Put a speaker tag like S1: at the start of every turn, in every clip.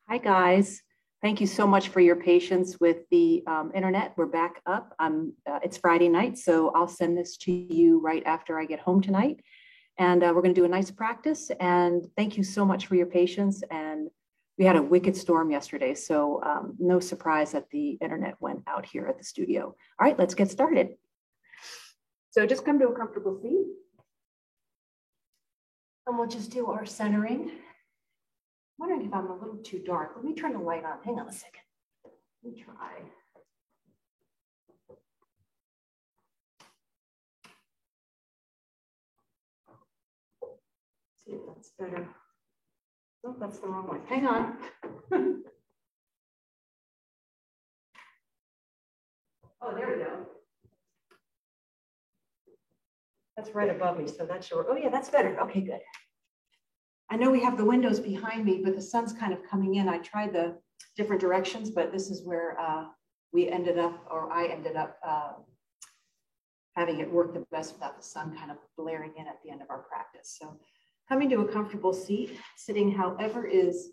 S1: Hi, guys. Thank you so much for your patience with the internet. We're back up. It's Friday night, so I'll send this to you right after I get home tonight. And we're going to do a nice practice. And thank you so much for your patience. And we had a wicked storm yesterday, so no surprise that the internet went out here at the studio. All right, let's get started. So just come to a comfortable seat. And we'll just do our centering. I'm wondering if I'm a little too dark. Let me turn the light on. Hang on a second. Let me try. See if that's better. Oh, that's the wrong one. Hang on. Oh, there we go. That's right above me, so that's your, oh yeah, that's better. Okay, good. I know we have the windows behind me, but the sun's kind of coming in. I tried the different directions, but this is where we ended up, or I ended up having it work the best without the sun kind of blaring in at the end of our practice. So coming to a comfortable seat, sitting however is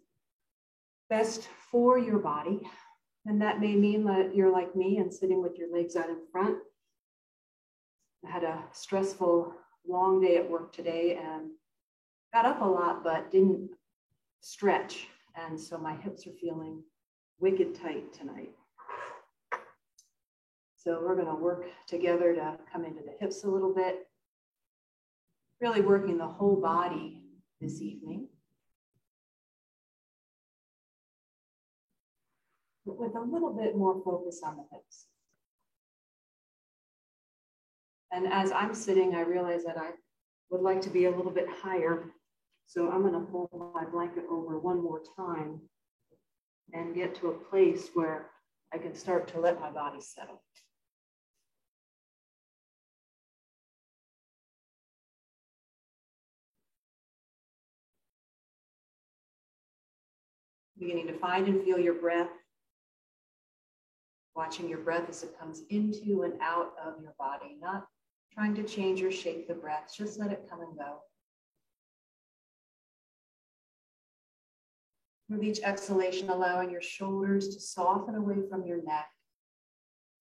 S1: best for your body. And that may mean that you're like me and sitting with your legs out in front. I had a stressful, long day at work today and got up a lot, but didn't stretch. And so my hips are feeling wicked tight tonight. So we're gonna work together to come into the hips a little bit, really working the whole body this evening. But with a little bit more focus on the hips. And as I'm sitting, I realize that I would like to be a little bit higher. So I'm gonna hold my blanket over one more time and get to a place where I can start to let my body settle. Beginning to find and feel your breath. Watching your breath as it comes into and out of your body, not trying to change or shape the breath, just let it come and go. With each exhalation, allowing your shoulders to soften away from your neck.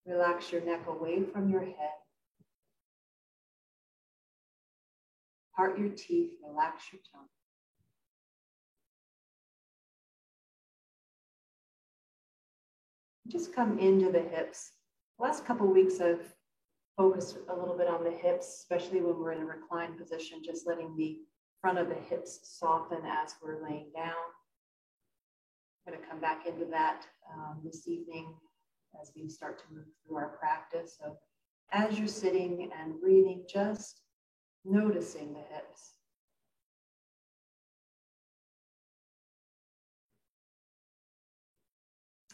S1: Relax your neck away from your head. Part your teeth, relax your tongue. Just come into the hips. The last couple of weeks I've focused a little bit on the hips, especially when we're in a reclined position, just letting the front of the hips soften as we're laying down. I'm going to come back into that this evening as we start to move through our practice. So as you're sitting and breathing, just noticing the hips.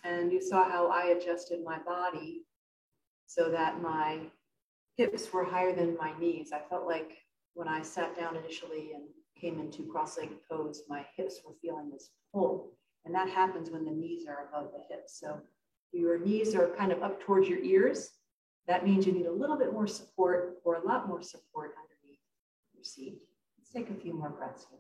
S1: And you saw how I adjusted my body so that my hips were higher than my knees. I felt like when I sat down initially and came into cross-legged pose, my hips were feeling this pull. And that happens when the knees are above the hips. So your knees are kind of up towards your ears. That means you need a little bit more support or a lot more support underneath your seat. Let's take a few more breaths here.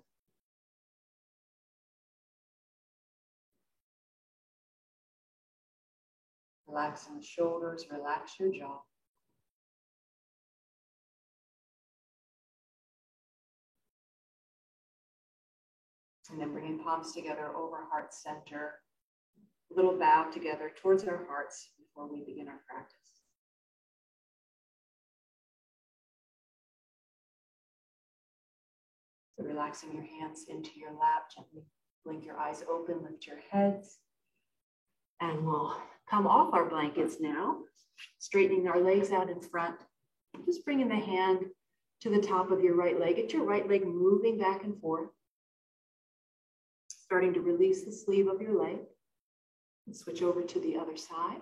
S1: Relaxing the shoulders, relax your jaw. And then bringing palms together over heart center. A little bow together towards our hearts before we begin our practice. So relaxing your hands into your lap, gently blink your eyes open, lift your heads. And we'll come off our blankets now, straightening our legs out in front. Just bringing the hand to the top of your right leg. Get your right leg moving back and forth. Starting to release the sleeve of your leg. And switch over to the other side.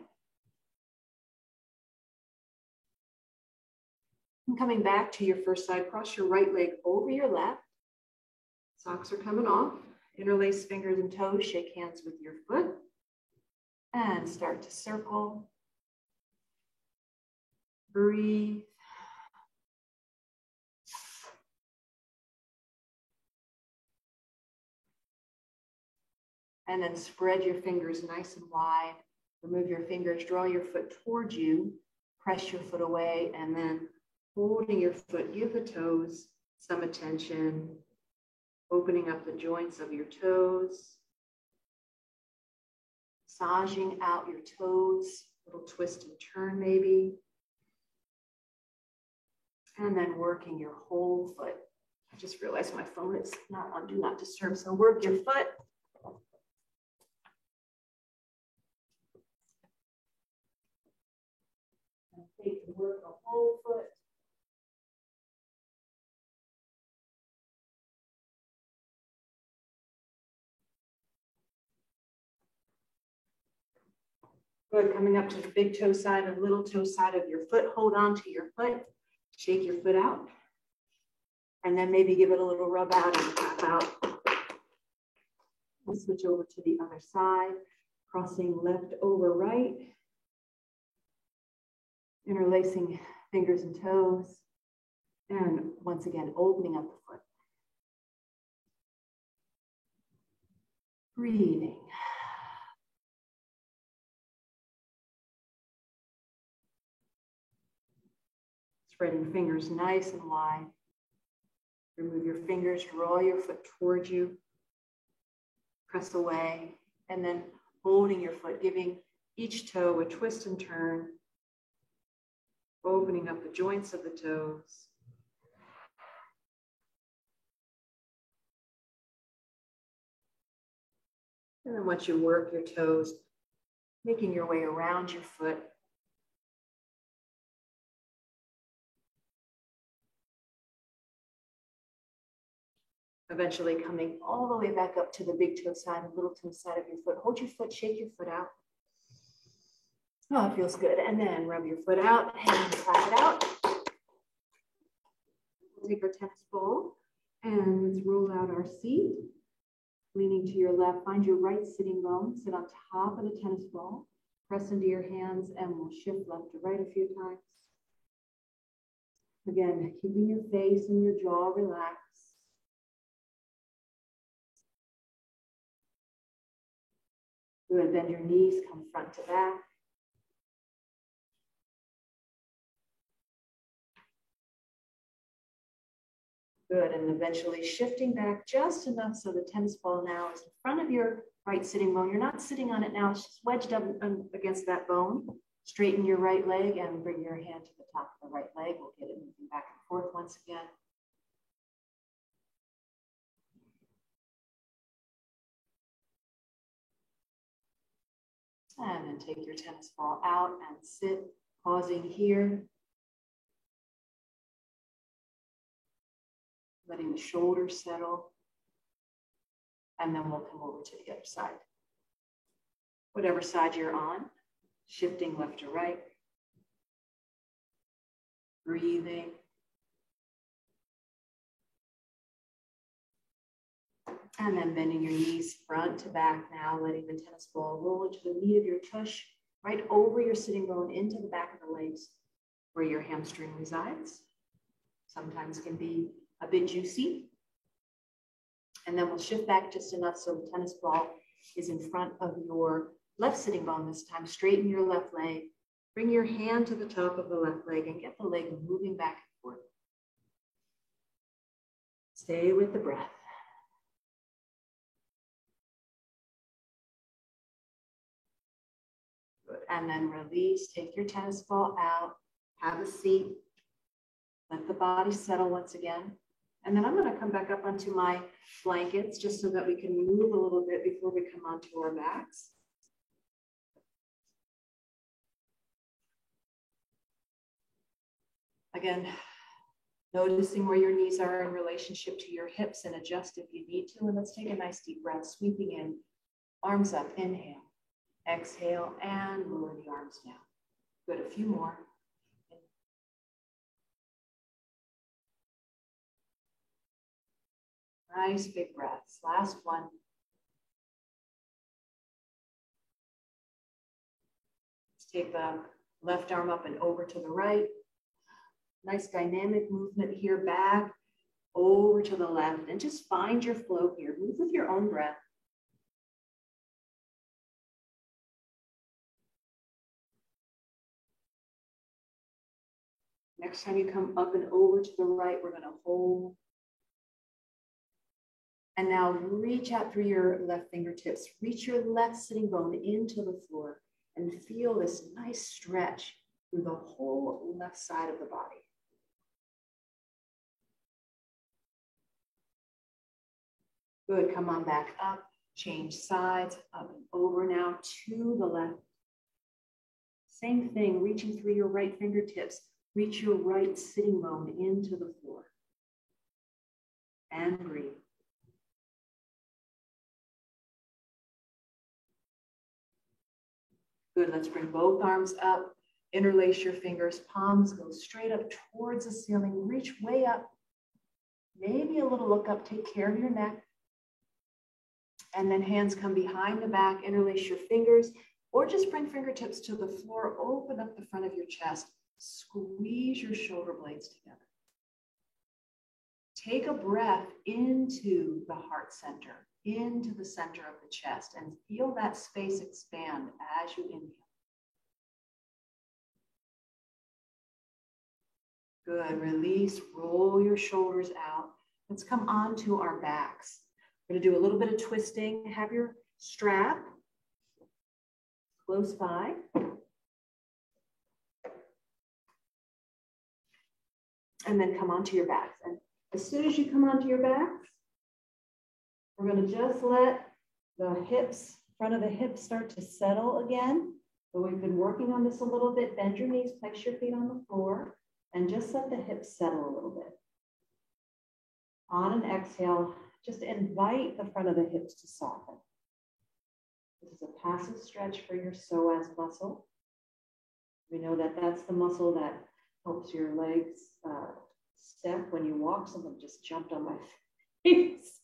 S1: And coming back to your first side, cross your right leg over your left. Socks are coming off. Interlace fingers and toes, shake hands with your foot. And start to circle. Breathe. And then spread your fingers nice and wide. Remove your fingers, draw your foot towards you, press your foot away, and then holding your foot, give the toes some attention, opening up the joints of your toes, massaging out your toes, little twist and turn maybe, and then working your whole foot. I just realized my phone is not on Do Not Disturb, so work your foot. And take and work the whole foot. Good, coming up to the big toe side and little toe side of your foot. Hold on to your foot, shake your foot out, and then maybe give it a little rub out and tap out. We'll switch over to the other side, crossing left over right, interlacing fingers and toes, and once again, opening up the foot. Breathing. Spreading fingers nice and wide. Remove your fingers, draw your foot towards you. Press away, and then holding your foot, giving each toe a twist and turn, opening up the joints of the toes. And then once you work your toes, making your way around your foot. Eventually coming all the way back up to the big toe side and little toe side of your foot. Hold your foot, shake your foot out. Oh, it feels good. And then rub your foot out and slap it out. We'll take our tennis ball and let's roll out our seat. Leaning to your left, find your right sitting bone. Sit on top of the tennis ball. Press into your hands and we'll shift left to right a few times. Again, keeping your face and your jaw relaxed. Good, bend your knees, come front to back. Good, and eventually shifting back just enough so the tennis ball now is in front of your right sitting bone. You're not sitting on it now, it's just wedged up against that bone. Straighten your right leg and bring your hand to the top of the right leg. We'll get it moving back and forth once again. And then take your tennis ball out and sit, pausing here. Letting the shoulders settle. And then we'll come over to the other side. Whatever side you're on, shifting left to right. Breathing. And then bending your knees front to back now, letting the tennis ball roll into the meat of your tush, right over your sitting bone into the back of the legs where your hamstring resides. Sometimes can be a bit juicy. And then we'll shift back just enough so the tennis ball is in front of your left sitting bone this time. Straighten your left leg. Bring your hand to the top of the left leg and get the leg moving back and forth. Stay with the breath. Good. And then release. Take your tennis ball out. Have a seat. Let the body settle once again. And then I'm going to come back up onto my blankets just so that we can move a little bit before we come onto our backs. Again, noticing where your knees are in relationship to your hips and adjust if you need to. And let's take a nice deep breath, sweeping in, arms up, inhale, exhale, and lower the arms down. Good, a few more. Nice big breaths. Last one. Let's take the left arm up and over to the right. Nice dynamic movement here, back, over to the left, and just find your flow here. Move with your own breath. Next time you come up and over to the right, we're going to hold. And now reach out through your left fingertips. Reach your left sitting bone into the floor and feel this nice stretch through the whole left side of the body. Good, come on back up, change sides, up and over now to the left. Same thing, reaching through your right fingertips. Reach your right sitting bone into the floor. And breathe. Good, let's bring both arms up. Interlace your fingers, palms go straight up towards the ceiling. Reach way up. Maybe a little look up, take care of your neck. And then hands come behind the back, interlace your fingers, or just bring fingertips to the floor, open up the front of your chest, squeeze your shoulder blades together. Take a breath into the heart center, into the center of the chest, and feel that space expand as you inhale. Good, release, roll your shoulders out. Let's come onto our backs. We're gonna do a little bit of twisting. Have your strap close by. And then come onto your backs. And as soon as you come onto your backs, we're gonna just let the hips, front of the hips start to settle again. So we've been working on this a little bit. Bend your knees, place your feet on the floor, and just let the hips settle a little bit. On an exhale, just invite the front of the hips to soften. This is a passive stretch for your psoas muscle. We know that that's the muscle that helps your legs step when you walk. Someone just jumped on my face.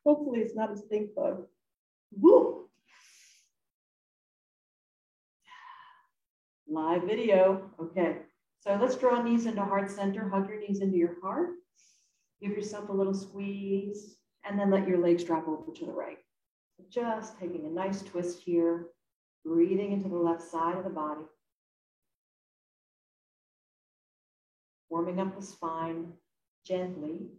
S1: Hopefully it's not a stink bug. Woo! Live video. Okay, so let's draw knees into heart center. Hug your knees into your heart. Give yourself a little squeeze, and then let your legs drop over to the right. Just taking a nice twist here, breathing into the left side of the body. Warming up the spine gently.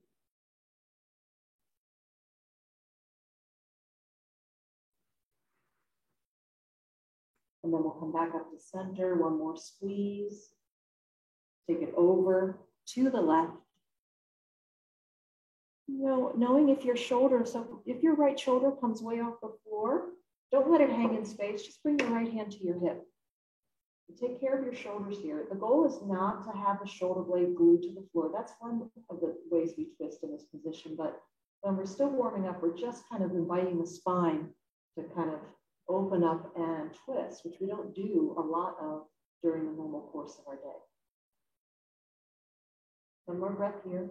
S1: And then we'll come back up to center, one more squeeze. Take it over to the left. You know, knowing if your shoulder, so if your right shoulder comes way off the floor, don't let it hang in space. Just bring your right hand to your hip. Take care of your shoulders here. The goal is not to have the shoulder blade glued to the floor. That's one of the ways we twist in this position. But when we're still warming up, we're just kind of inviting the spine to kind of open up and twist, which we don't do a lot of during the normal course of our day. One more breath here.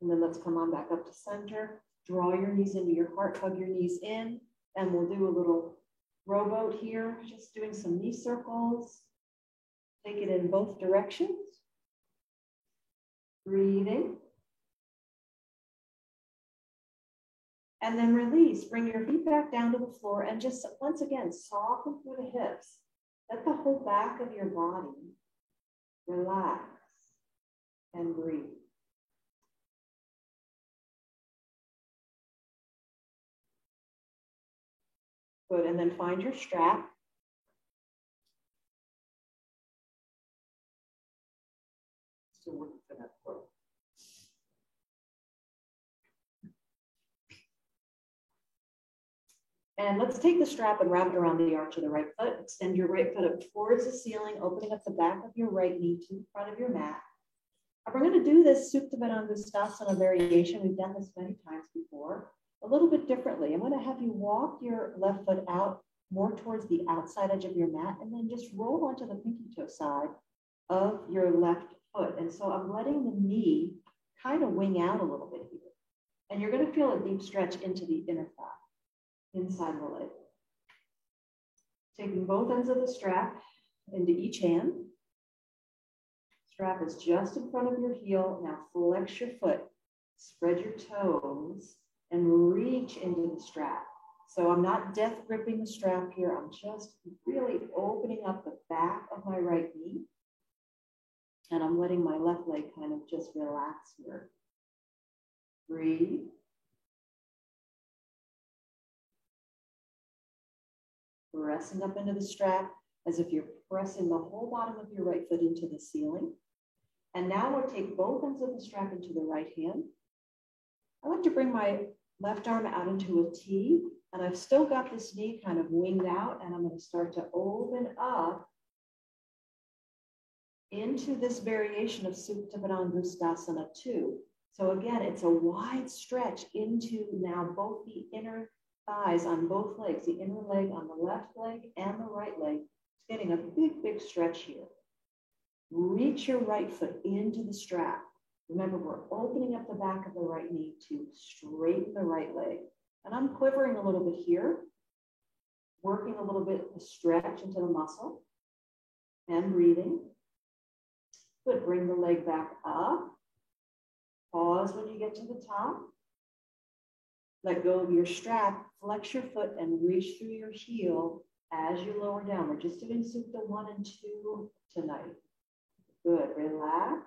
S1: And then let's come on back up to center. Draw your knees into your heart, hug your knees in, and we'll do a little rowboat here, just doing some knee circles. Take it in both directions. Breathing. And then release. Bring your feet back down to the floor and just once again, soften through the hips. Let the whole back of your body relax and breathe. Good, and then find your strap. Still working for that quote. And let's take the strap and wrap it around the arch of the right foot. Extend your right foot up towards the ceiling, opening up the back of your right knee to the front of your mat. And we're going to do this Supta Baddha Angustaasana variation. We've done this many times before. A little bit differently. I'm going to have you walk your left foot out more towards the outside edge of your mat and then just roll onto the pinky toe side of your left foot. And so I'm letting the knee kind of wing out a little bit here. And you're going to feel a deep stretch into the inner thigh, inside the leg. Taking both ends of the strap into each hand. Strap is just in front of your heel. Now flex your foot, spread your toes, and reach into the strap. So I'm not death gripping the strap here. I'm just really opening up the back of my right knee. And I'm letting my left leg kind of just relax here. Breathe. Pressing up into the strap as if you're pressing the whole bottom of your right foot into the ceiling. And now we'll take both ends of the strap into the right hand. I like to bring my left arm out into a T, and I've still got this knee kind of winged out, and I'm going to start to open up into this variation of Supta Padangusthasana 2. So again, it's a wide stretch into now both the inner thighs on both legs, the inner leg on the left leg and the right leg. It's getting a big, big stretch here. Reach your right foot into the strap. Remember, we're opening up the back of the right knee to straighten the right leg. And I'm quivering a little bit here, working a little bit of stretch into the muscle and breathing. Good, bring the leg back up. Pause when you get to the top. Let go of your strap, flex your foot and reach through your heel as you lower down. We're just doing Supta 1 and 2 tonight. Good, relax.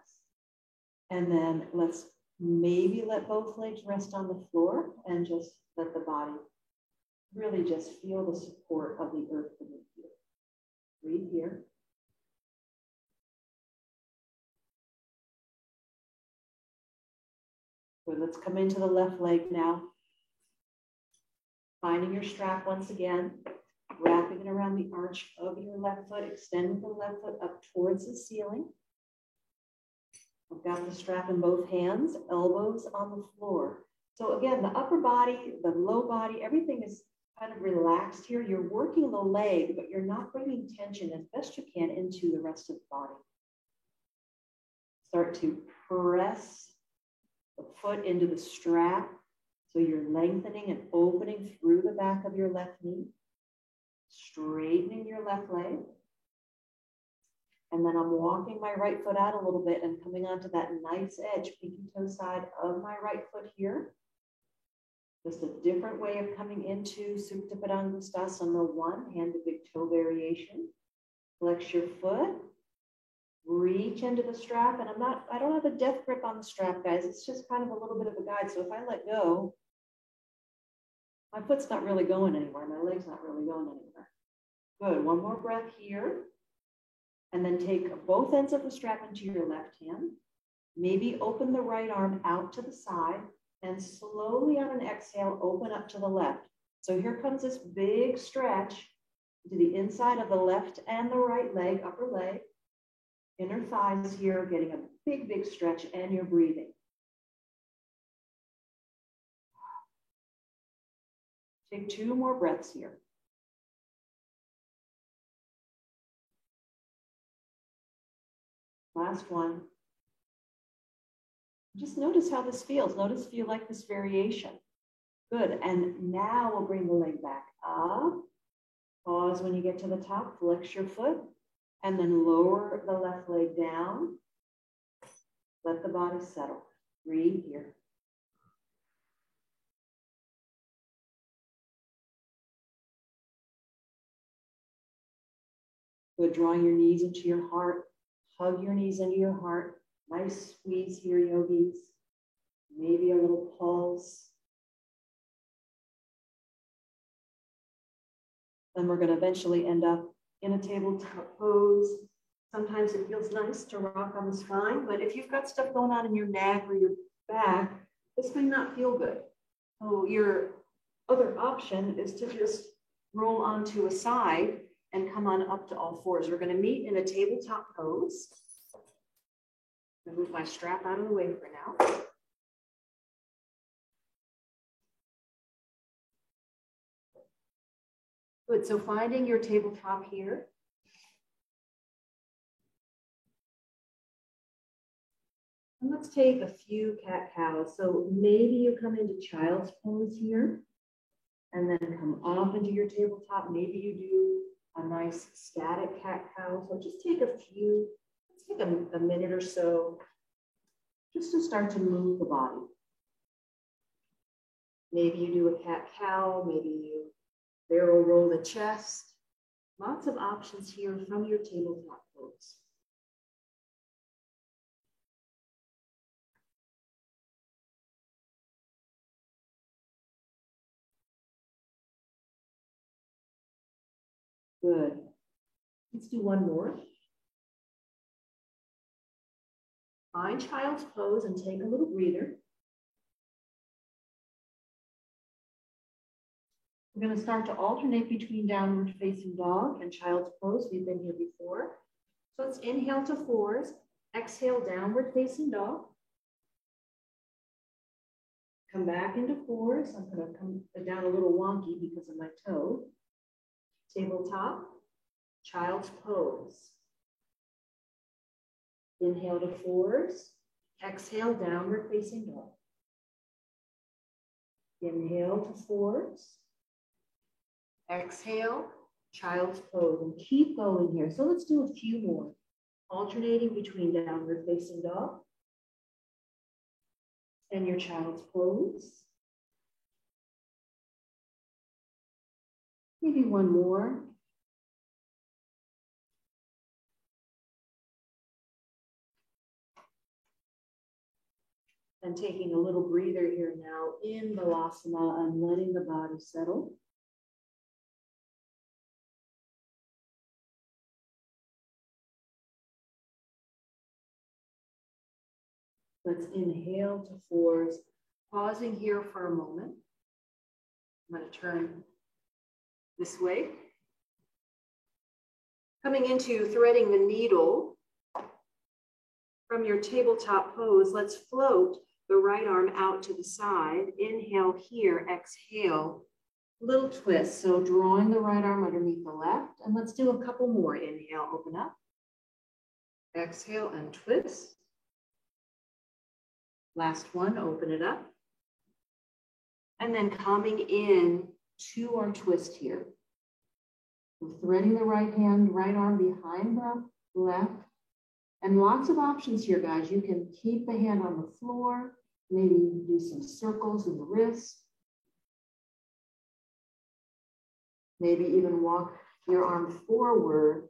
S1: And then let's maybe let both legs rest on the floor and just let the body really just feel the support of the earth beneath you. Breathe here. Good, let's come into the left leg now. Finding your strap once again, wrapping it around the arch of your left foot, extending the left foot up towards the ceiling. I've got the strap in both hands, elbows on the floor. So again, the upper body, the low body, everything is kind of relaxed here. You're working the leg, but you're not bringing tension as best you can into the rest of the body. Start to press the foot into the strap. So you're lengthening and opening through the back of your left knee, straightening your left leg. And then I'm walking my right foot out a little bit and coming onto that nice edge, pinky toe side of my right foot here. Just a different way of coming into Supta Padangusthasana 1, hand to big toe variation. Flex your foot, reach into the strap, and I don't have a death grip on the strap, guys. It's just kind of a little bit of a guide. So if I let go, my foot's not really going anywhere. My leg's not really going anywhere. Good, one more breath here. And then take both ends of the strap into your left hand. Maybe open the right arm out to the side and slowly on an exhale, open up to the left. So here comes this big stretch to the inside of the left and the right leg, upper leg, inner thighs here, getting a big, big stretch, and you're breathing. Take 2 more breaths here. Last one. Just notice how this feels. Notice if you like this variation. Good. And now we'll bring the leg back up. Pause when you get to the top. Flex your foot. And then lower the left leg down. Let the body settle. Breathe here. Good. Drawing your knees into your heart. Hug your knees into your heart. Nice squeeze here, yogis. Maybe a little pulse. Then we're going to eventually end up in a tabletop pose. Sometimes it feels nice to rock on the spine, but if you've got stuff going on in your neck or your back, this may not feel good. So your other option is to just roll onto a side and come on up to all fours. We're going to meet in a tabletop pose. I'm going to move my strap out of the way for now. Good, so finding your tabletop here. And let's take a few cat-cows. So maybe you come into child's pose here and then come off into your tabletop. Maybe you do a nice static cat-cow. So just take a few, let's take a minute or so just to start to move the body. Maybe you do a cat-cow, maybe you barrel roll the chest. Lots of options here from your tabletop pose. Good. Let's do one more. Find child's pose and take a little breather. We're going to start to alternate between downward facing dog and child's pose. We've been here before. So let's inhale to fours, exhale downward facing dog. Come back into fours. I'm going to come down a little wonky because of my toe. Tabletop, child's pose. Inhale to fours, exhale downward facing dog. Inhale to fours, exhale, child's pose, and keep going here. So let's do a few more, alternating between downward facing dog and your child's pose. Maybe one more. And taking a little breather here now in Balasana and letting the body settle. Let's inhale to fours, pausing here for a moment. I'm going to turn this way. Coming into threading the needle from your tabletop pose, let's float the right arm out to the side. Inhale here, exhale, little twist. So drawing the right arm underneath the left. And let's do a couple more. Inhale, open up. Exhale and twist. Last one, open it up. And then coming in to our twist here. We're threading the right arm behind the left. And lots of options here, guys. You can keep the hand on the floor, maybe do some circles in the wrist. Maybe even walk your arm forward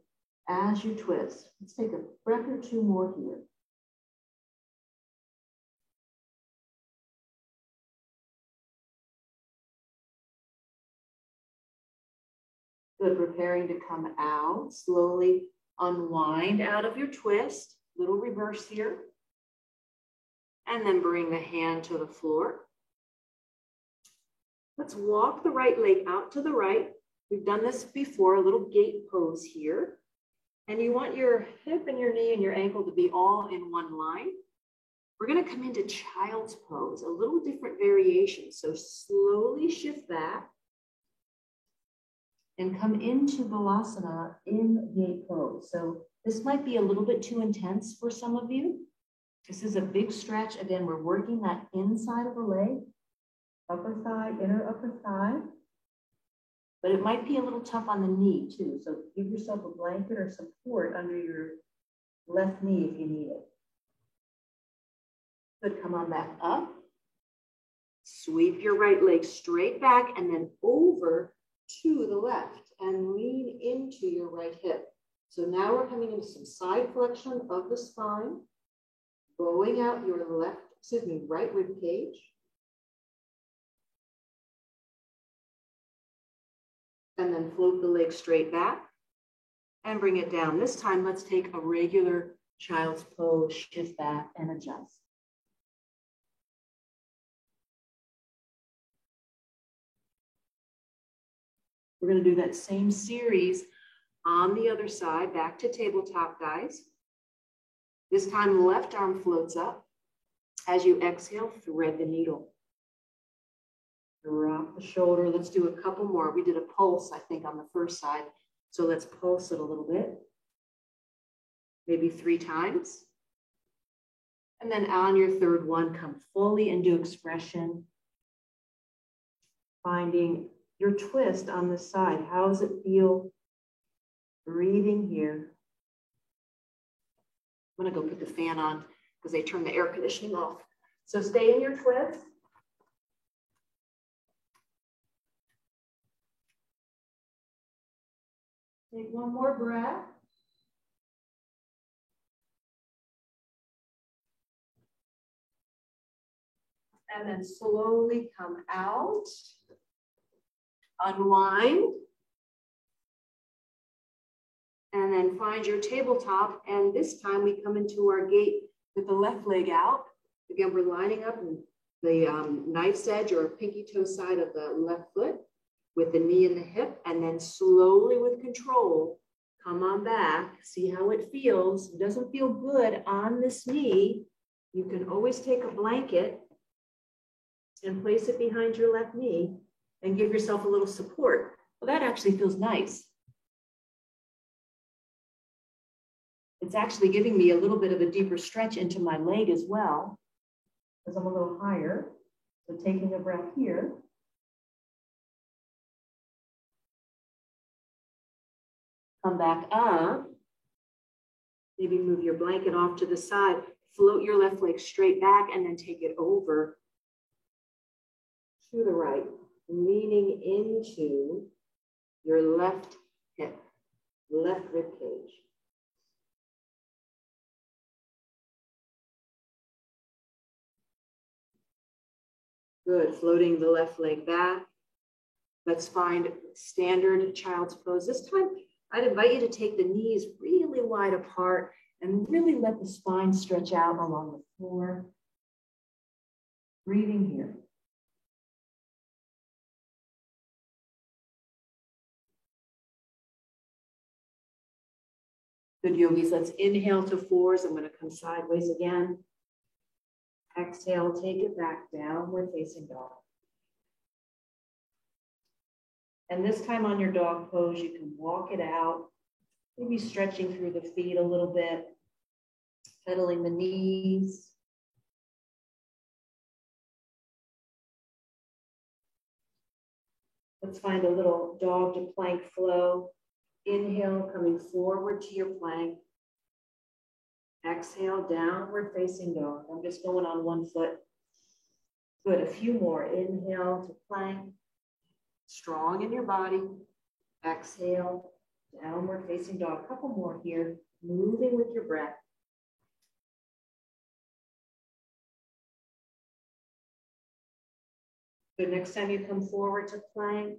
S1: as you twist. Let's take a breath or two more here. Good, preparing to come out. Slowly unwind out of your twist. Little reverse here. And then bring the hand to the floor. Let's walk the right leg out to the right. We've done this before, a little gate pose here. And you want your hip and your knee and your ankle to be all in one line. We're going to come into child's pose, a little different variation. So slowly shift back. And come into Balasana in gate pose. So this might be a little bit too intense for some of you. This is a big stretch. Again, we're working that inside of the leg, upper thigh, inner upper thigh. But it might be a little tough on the knee too. So give yourself a blanket or support under your left knee if you need it. Good, come on back up. Sweep your right leg straight back and then over to the left and lean into your right hip. So now we're coming into some side flexion of the spine, bowing out your right rib cage. And then float the leg straight back and bring it down. This time, let's take a regular child's pose, shift back and adjust. We're going to do that same series on the other side, back to tabletop, guys. This time, the left arm floats up. As you exhale, thread the needle. Drop the shoulder. Let's do a couple more. We did a pulse, I think, on the first side. So let's pulse it a little bit. Maybe 3 times. And then on your third one, come fully into expression. Finding your twist on this side. How does it feel? Breathing here. I'm going to go put the fan on because they turned the air conditioning off. So stay in your twist. Take one more breath. And then slowly come out. Unwind. And then find your tabletop. And this time we come into our gate with the left leg out. Again, we're lining up the knife's edge or pinky toe side of the left foot with the knee and the hip. And then slowly with control, come on back. See how it feels. It doesn't feel good on this knee. You can always take a blanket and place it behind your left knee and give yourself a little support. Well, that actually feels nice. It's actually giving me a little bit of a deeper stretch into my leg as well, because I'm a little higher. So taking a breath here. Come back up. Maybe move your blanket off to the side. Float your left leg straight back and then take it over to the right, leaning into your left hip, left rib cage. Good, floating the left leg back. Let's find standard child's pose. This time, I'd invite you to take the knees really wide apart and really let the spine stretch out along the floor. Breathing here. Good, yogis. Let's inhale to fours. I'm going to come sideways again. Exhale, take it back, downward facing dog. And this time on your dog pose, you can walk it out, maybe stretching through the feet a little bit, pedaling the knees. Let's find a little dog to plank flow. Inhale, coming forward to your plank. Exhale, downward facing dog. I'm just going on one foot. Good, a few more. Inhale to plank. Strong in your body. Exhale, downward facing dog. A couple more here. Moving with your breath. Good, next time you come forward to plank.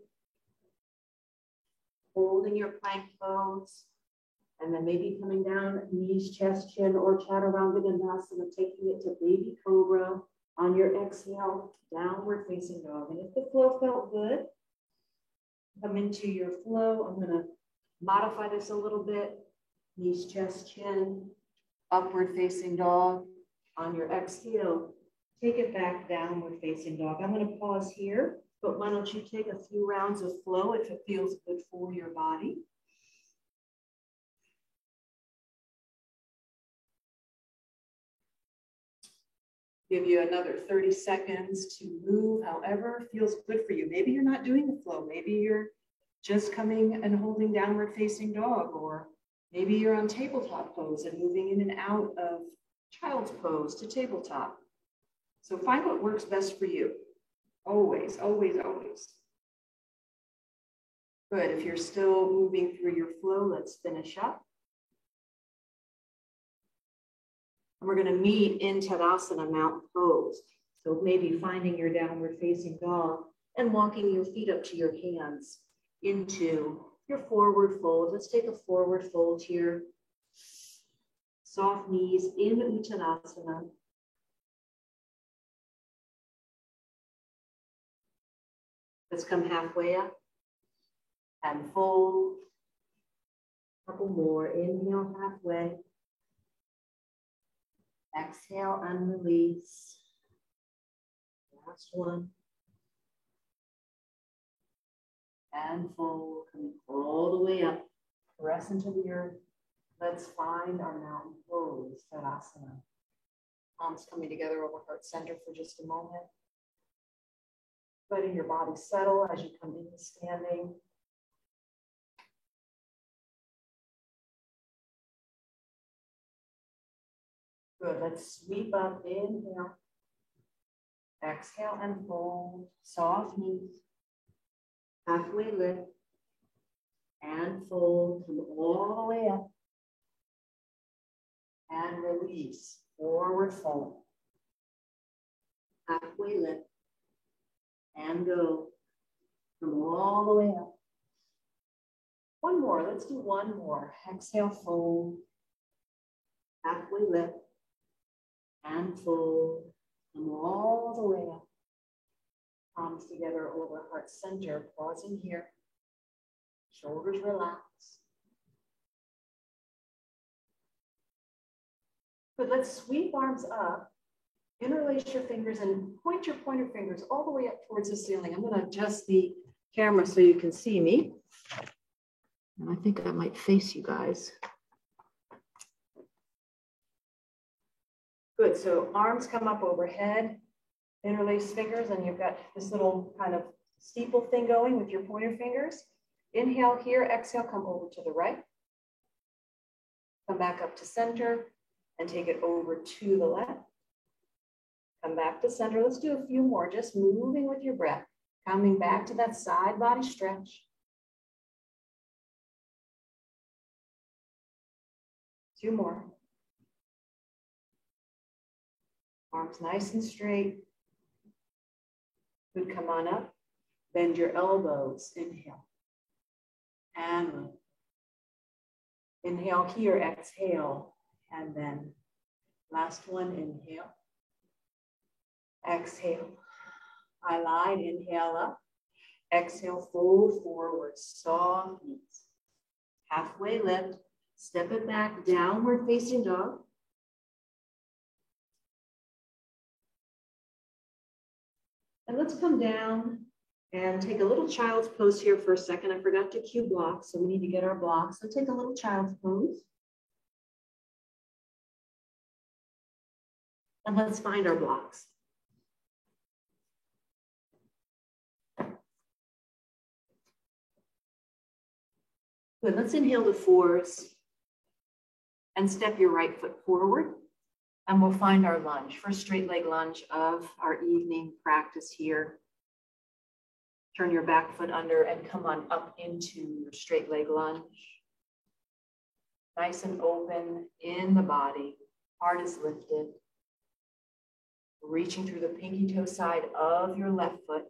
S1: Holding your plank pose. And then maybe coming down, knees, chest, chin, or Chaturanga Dandasana, taking it to baby cobra on your exhale, downward facing dog. And if the flow felt good, come into your flow. I'm going to modify this a little bit. Knees, chest, chin, upward facing dog. On your exhale, take it back, downward facing dog. I'm going to pause here, but why don't you take a few rounds of flow if it feels good for your body. Give you another 30 seconds to move however feels good for you. Maybe you're not doing the flow. Maybe you're just coming and holding downward facing dog, or maybe you're on tabletop pose and moving in and out of child's pose to tabletop. So find what works best for you. Always, always, always. Good. If you're still moving through your flow, let's finish up. And we're going to meet in Tadasana, mountain pose. So maybe finding your downward facing dog and walking your feet up to your hands into your forward fold. Let's take a forward fold here. Soft knees in Uttanasana. Let's come halfway up and fold. A couple more. Inhale halfway. Exhale and release. Last one. And fold, coming all the way up. Press into the earth. Let's find our mountain pose, Tadasana. Palms coming together over heart center for just a moment. Letting your body settle as you come into standing. Good, let's sweep up, inhale. Exhale and fold, soft knees. Halfway lift. and fold, come all the way up. And release, forward fold. Halfway lift. And go. Come all the way up. One more, let's do one more. Exhale, fold. Halfway lift. And fold. Come all the way up. Palms together over heart center. Pausing here. Shoulders relax. Good, let's sweep arms up. Interlace your fingers and point your pointer fingers all the way up towards the ceiling. I'm going to adjust the camera so you can see me. And I think I might face you guys. Good, so arms come up overhead, interlace fingers, and you've got this little kind of steeple thing going with your pointer fingers. Inhale here, exhale, come over to the right. Come back up to center and take it over to the left. Come back to center. Let's do a few more, just moving with your breath. Coming back to that side body stretch. 2 more. Arms nice and straight. Good, come on up. Bend your elbows, inhale. And lift. Inhale here, exhale. And then last one, inhale. Exhale. I line, inhale up. Exhale, fold forward, soft knees. Halfway lift. Step it back, downward facing dog. And let's come down and take a little child's pose here for a second. I forgot to cue blocks, so we need to get our blocks. So take a little child's pose. And let's find our blocks. Good, let's inhale to 4s and step your right foot forward. And we'll find our lunge, first straight leg lunge of our evening practice here. Turn your back foot under and come on up into your straight leg lunge. Nice and open in the body, heart is lifted. Reaching through the pinky toe side of your left foot.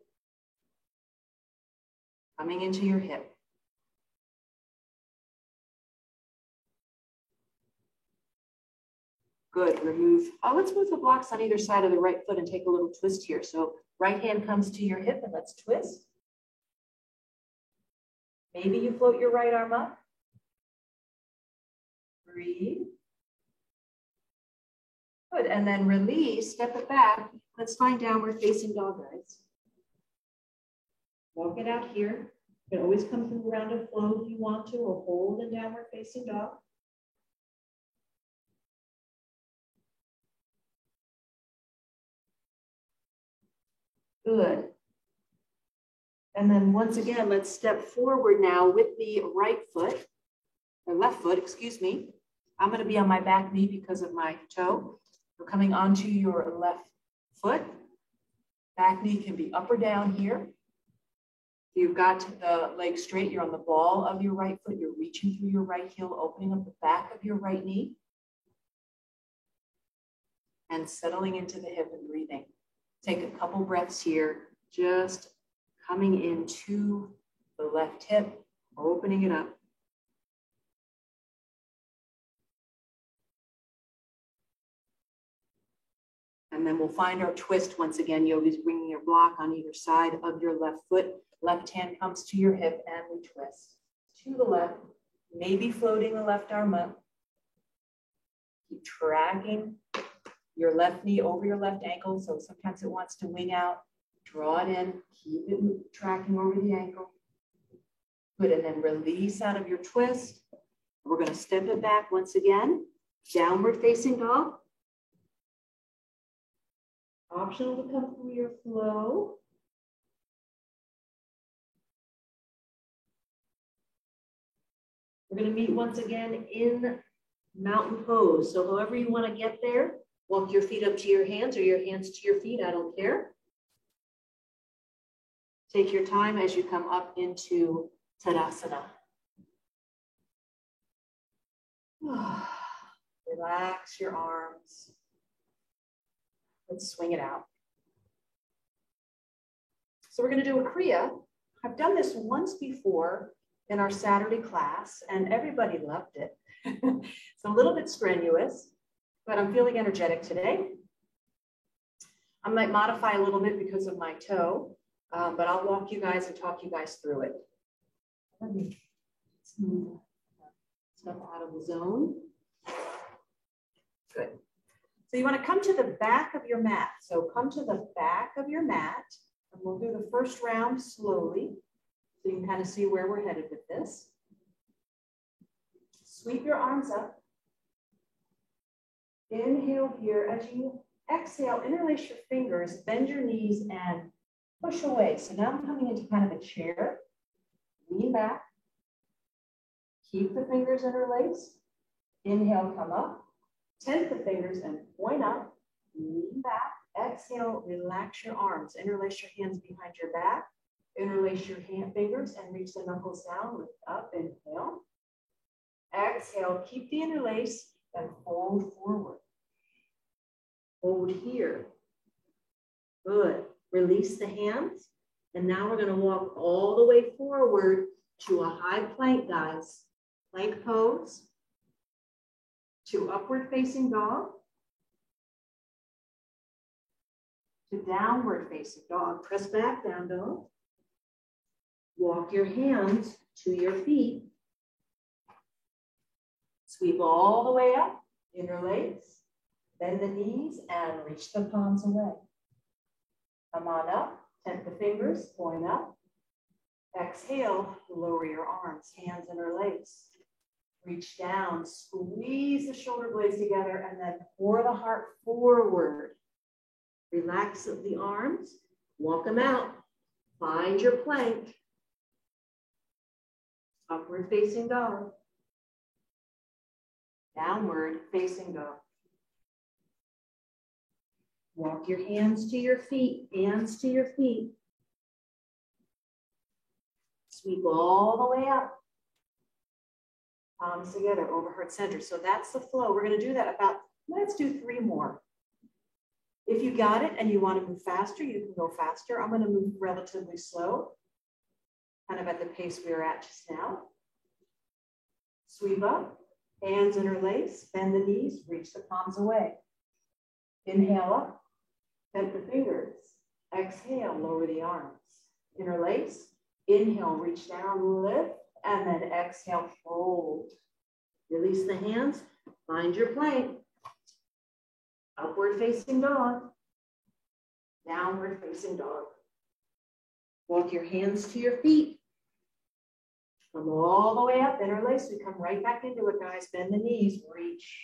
S1: Coming into your hip. Good, let's move the blocks on either side of the right foot and take a little twist here. So right hand comes to your hip and let's twist. Maybe you float your right arm up. Breathe. Good, and then release, step it back. Let's find downward facing dog, guys. Walk it out here. You can always come through round and flow if you want to, or hold in downward facing dog. Good. And then once again, let's step forward now with the right foot, or left foot, excuse me. I'm going to be on my back knee because of my toe. So coming onto your left foot. Back knee can be up or down here. If you've got the leg straight, you're on the ball of your right foot. You're reaching through your right heel, opening up the back of your right knee. And settling into the hip and breathing. Take a couple breaths here, just coming into the left hip, opening it up. And then we'll find our twist once again. Yogi's bringing your block on either side of your left foot. Left hand comes to your hip and we twist to the left, maybe floating the left arm up. Keep tracking your left knee over your left ankle. So sometimes it wants to wing out. Draw it in, keep it tracking over the ankle. Good, and then release out of your twist. We're going to step it back once again. Downward facing dog. Optional to come through your flow. We're going to meet once again in mountain pose. So however you want to get there, walk your feet up to your hands or your hands to your feet, I don't care. Take your time as you come up into Tadasana. Relax your arms. Let's swing it out. So we're going to do a Kriya. I've done this once before in our Saturday class, and everybody loved it. It's a little bit strenuous, but I'm feeling energetic today. I might modify a little bit because of my toe, but I'll walk you guys and talk you guys through it. Let me move stuff out of the zone. Good. So you want to come to the back of your mat. So come to the back of your mat, and we'll do the first round slowly, so you can kind of see where we're headed with this. Sweep your arms up. Inhale here. As you exhale, interlace your fingers, bend your knees, and push away. So now I'm coming into kind of a chair. Lean back. Keep the fingers interlaced. Inhale, come up. Tent the fingers and point up. Lean back. Exhale, relax your arms. Interlace your hands behind your back. Interlace your fingers and reach the knuckles down. Lift up, inhale. Exhale, keep the interlace and fold forward. Hold here. Good. Release the hands. And now we're going to walk all the way forward to a high plank, guys. Plank pose. To upward facing dog. To downward facing dog. Press back, down dog. Walk your hands to your feet. Sweep all the way up, interlace, bend the knees and reach the palms away. Come on up, tent the fingers, point up. Exhale, lower your arms, hands interlace. Reach down, squeeze the shoulder blades together and then pour the heart forward. Relax the arms, walk them out. Find your plank. Upward facing dog. Downward facing dog. Walk your hands to your feet, hands to your feet. Sweep all the way up. Palms together, over heart center. So that's the flow. We're going to do that about, let's do 3 more. If you got it and you want to move faster, you can go faster. I'm going to move relatively slow, kind of at the pace we were at just now. Sweep up. Hands interlace, bend the knees, reach the palms away. Inhale up, bend the fingers. Exhale, lower the arms. Interlace, inhale, reach down, lift, and then exhale, fold. Release the hands, find your plank. Upward facing dog. Downward facing dog. Walk your hands to your feet. Come all the way up, interlace. We come right back into it, guys. Bend the knees, reach.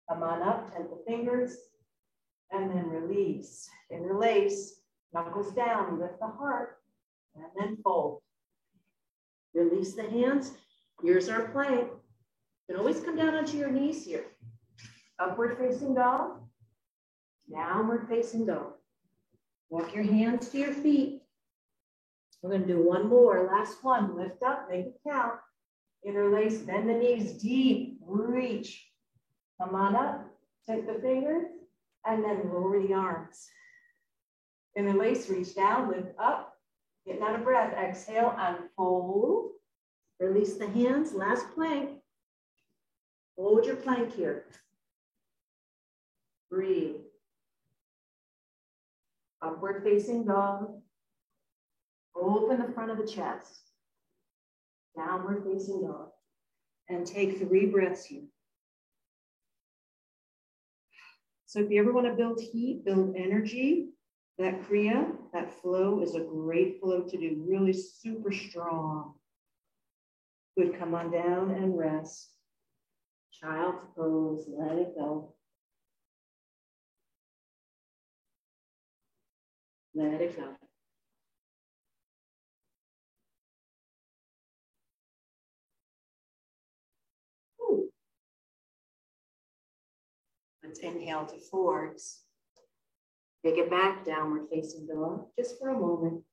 S1: Come on up, tent the fingers, and then release. Interlace, knuckles down, lift the heart, and then fold. Release the hands. Here's our plank. You can always come down onto your knees here. Upward facing dog, downward facing dog. Walk your hands to your feet. We're going to do 1 more. Last one. Lift up, make it count. Interlace, bend the knees deep, reach. Come on up, take the fingers, and then lower the arms. Interlace, reach down, lift up. Getting out of breath. Exhale and fold. Release the hands. Last plank. Hold your plank here. Breathe. Upward facing dog. Open the front of the chest. Downward facing dog. And take 3 breaths here. So if you ever want to build heat, build energy, that Kriya, that flow is a great flow to do. Really super strong. Good, come on down and rest. Child's pose, let it go. Let it go. Ooh. Let's inhale to forwards. Take it back, downward facing dog, just for a moment.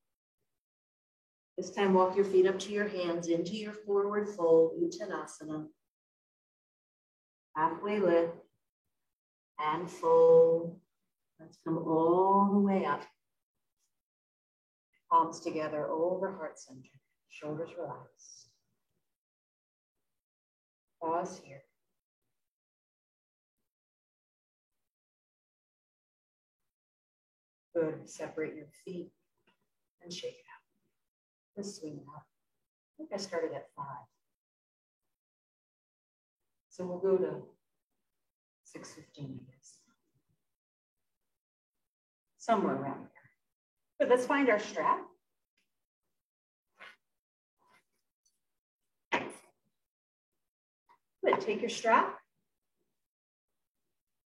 S1: This time, walk your feet up to your hands into your forward fold, Uttanasana. Halfway lift and fold. Let's come all the way up. Palms together over heart center. Shoulders relaxed. Pause here. Good. Separate your feet and shake it out. Just swing it out. I think I started at 5. So we'll go to 6:15, I guess. Somewhere around there. But let's find our strap. Good. Take your strap.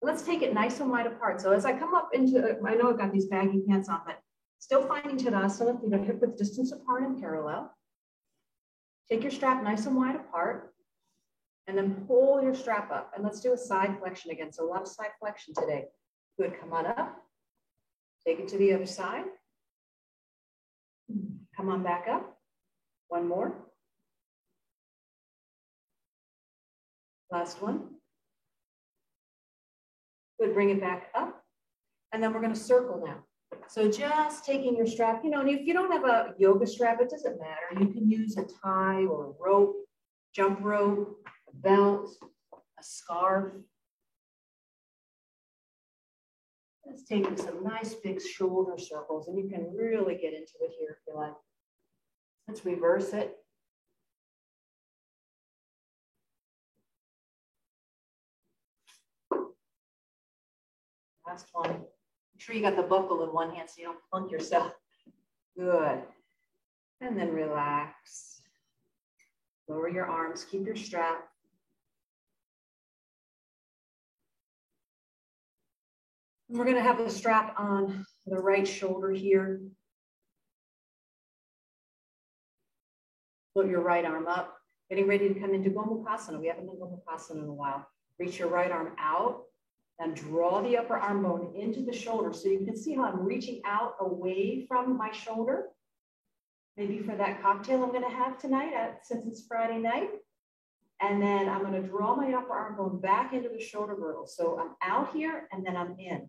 S1: Let's take it nice and wide apart. So as I come up into, I know I've got these baggy pants on, but still finding Tadasana, feet are hip width distance apart and parallel. Take your strap nice and wide apart, and then pull your strap up. And let's do a side flexion again. So a lot of side flexion today. Good, come on up. Take it to the other side. Come on back up. One more. Last one. Good, bring it back up. And then we're gonna circle now. So just taking your strap, you know, and if you don't have a yoga strap, it doesn't matter. You can use a tie or a rope, jump rope, a belt, a scarf. Let's take some nice big shoulder circles, and you can really get into it here if you like. Let's reverse it. Last one. Make sure you got the buckle in one hand so you don't plunk yourself. Good. And then relax. Lower your arms, keep your strap. And we're going to have the strap on the right shoulder here. Put your right arm up. Getting ready to come into Gomukhasana. We haven't done Gomukhasana in a while. Reach your right arm out and draw the upper arm bone into the shoulder. So you can see how I'm reaching out away from my shoulder. Maybe for that cocktail I'm going to have tonight, since it's Friday night. And then I'm going to draw my upper arm bone back into the shoulder girdle. So I'm out here and then I'm in.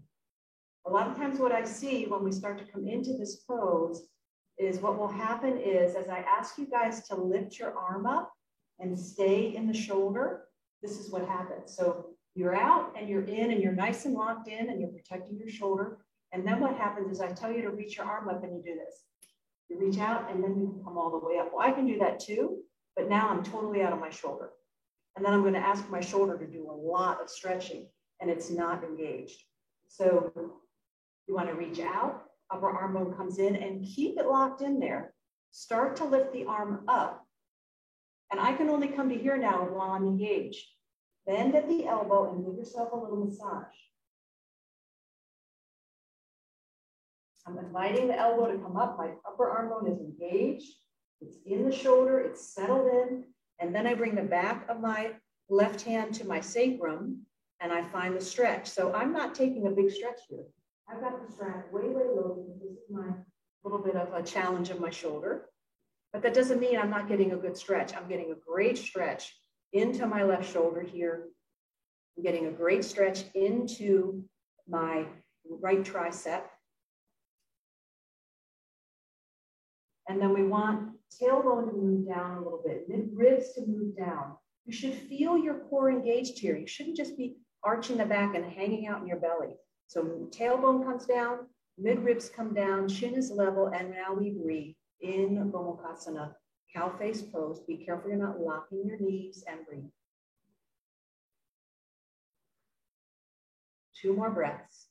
S1: A lot of times what I see when we start to come into this pose is what will happen is as I ask you guys to lift your arm up and stay in the shoulder, this is what happens. So you're out and you're in and you're nice and locked in and you're protecting your shoulder. And then what happens is I tell you to reach your arm up and you do this. You reach out and then you can come all the way up. Well, I can do that too, but now I'm totally out of my shoulder. And then I'm going to ask my shoulder to do a lot of stretching and it's not engaged. So you want to reach out, upper arm bone comes in and keep it locked in there. Start to lift the arm up. And I can only come to here now while I'm engaged. Bend at the elbow and give yourself a little massage. I'm inviting the elbow to come up. My upper arm bone is engaged. It's in the shoulder. It's settled in. And then I bring the back of my left hand to my sacrum and I find the stretch. So I'm not taking a big stretch here. I've got the strap way, way low because this is my little bit of a challenge of my shoulder. But that doesn't mean I'm not getting a good stretch. I'm getting a great stretch into my left shoulder here. I'm getting a great stretch into my right tricep. And then we want tailbone to move down a little bit, mid ribs to move down. You should feel your core engaged here. You shouldn't just be arching the back and hanging out in your belly. So tailbone comes down, mid ribs come down, chin is level, and now we breathe in Gomukhasana, cow face pose. Be careful you're not locking your knees and breathe. 2 more breaths.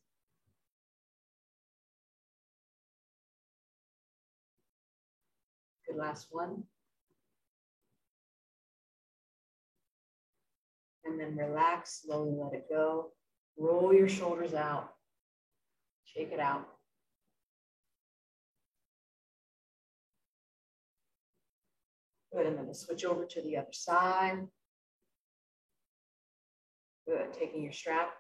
S1: Good, last one. And then relax, slowly let it go. Roll your shoulders out. Shake it out. Good, and then we'll switch over to the other side. Good, taking your strap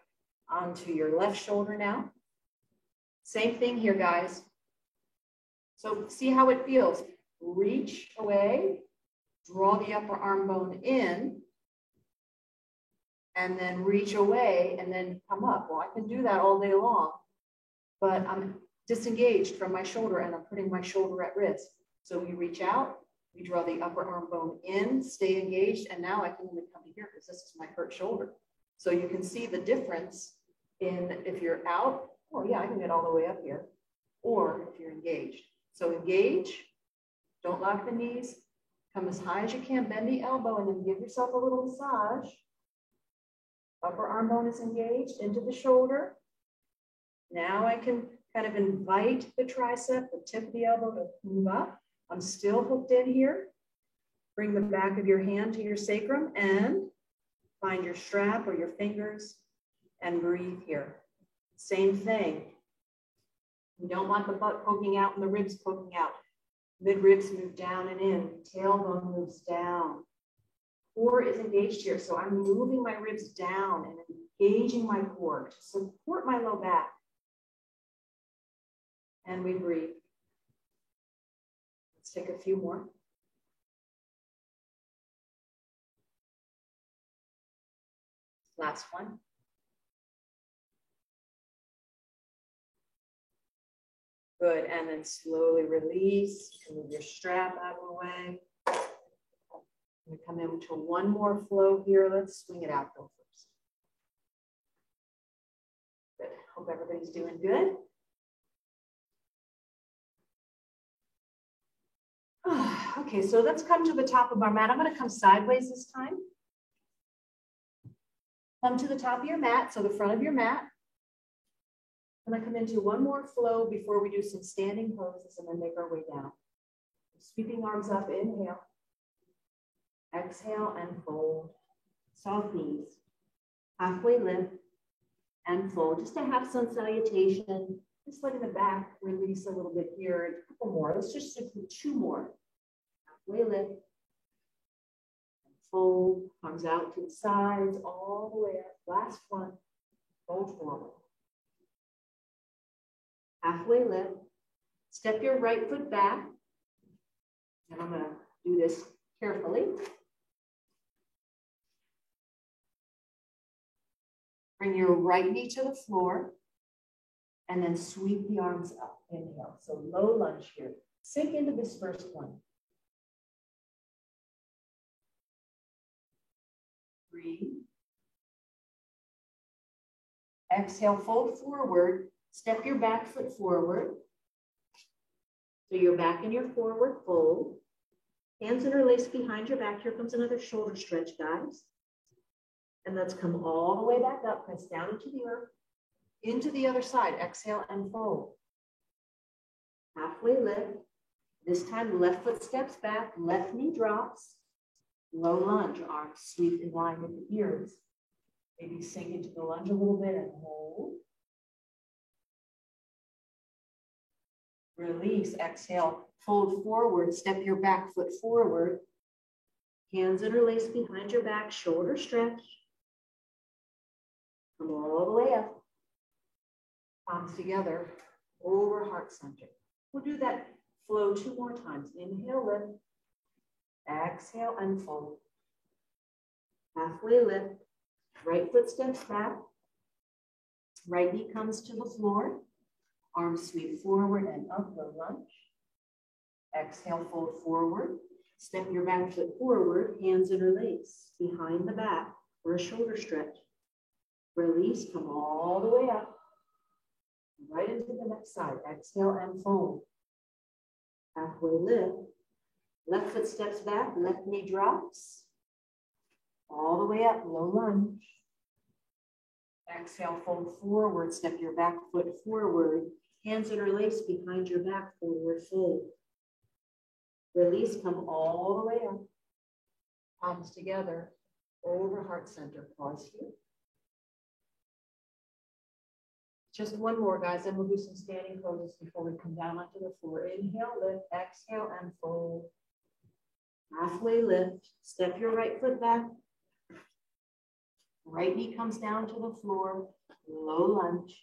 S1: onto your left shoulder now. Same thing here, guys. So see how it feels. Reach away, draw the upper arm bone in, and then reach away and then come up. Well, I can do that all day long, but I'm disengaged from my shoulder and I'm putting my shoulder at risk. So we reach out, we draw the upper arm bone in, stay engaged, and now I can only come here because this is my hurt shoulder. So you can see the difference in if you're out, oh yeah, I can get all the way up here, or if you're engaged. So engage, don't lock the knees, come as high as you can, bend the elbow, and then give yourself a little massage. Upper arm bone is engaged into the shoulder. Now I can kind of invite the tricep, the tip of the elbow to move up. I'm still hooked in here. Bring the back of your hand to your sacrum and find your strap or your fingers and breathe here. Same thing. You don't want the butt poking out and the ribs poking out. Mid-ribs move down and in. Tailbone moves down. Core is engaged here, so I'm moving my ribs down and engaging my core to support my low back. And we breathe. Let's take a few more. Last one. Good, and then slowly release. You can move your strap out of the way. I'm going to come into one more flow here. Let's swing it out though first. Good. Hope everybody's doing good. Okay, so let's come to the top of our mat. I'm going to come sideways this time. Come to the top of your mat, so the front of your mat. I'm going to come into one more flow before we do some standing poses and then make our way down. Sweeping arms up, inhale. Exhale and fold. Soft knees. Halfway lift and fold. Just a half sun salutation. Just letting the back release a little bit here. And a couple more. Let's just do 2 more. Halfway lift. And fold. Arms out to the sides, all the way up. Last one. Fold forward. Halfway lift. Step your right foot back. And I'm going to do this carefully. Bring your right knee to the floor and then sweep the arms up. Inhale. So low lunge here. Sink into this first one. Breathe. Exhale, fold forward. Step your back foot forward. So you're back in your forward fold. Hands interlaced behind your back. Here comes another shoulder stretch, guys. And let's come all the way back up. Press down into the earth. Into the other side. Exhale and fold. Halfway lift. This time, left foot steps back. Left knee drops. Low lunge. Arms sweep in line with the ears. Maybe sink into the lunge a little bit and hold. Release, exhale, fold forward, step your back foot forward. Hands interlaced behind your back, shoulder stretch. Come all the way up. Palms together, over heart center. We'll do that flow 2 more times. Inhale, lift. Exhale and fold. Halfway lift. Right foot steps back. Right knee comes to the floor. Arms sweep forward and up, low lunge. Exhale, fold forward. Step your back foot forward, hands interlace behind the back for a shoulder stretch. Release, come all the way up. Right into the next side. Exhale and fold. Halfway lift. Left foot steps back, left knee drops. All the way up, low lunge. Exhale, fold forward, step your back foot forward. Hands interlace behind your back, forward fold. Release, come all the way up. Palms together, over heart center. Pause here. Just one more, guys, then we'll do some standing poses before we come down onto the floor. Inhale, lift, exhale, and fold. Halfway lift, step your right foot back. Right knee comes down to the floor, low lunge.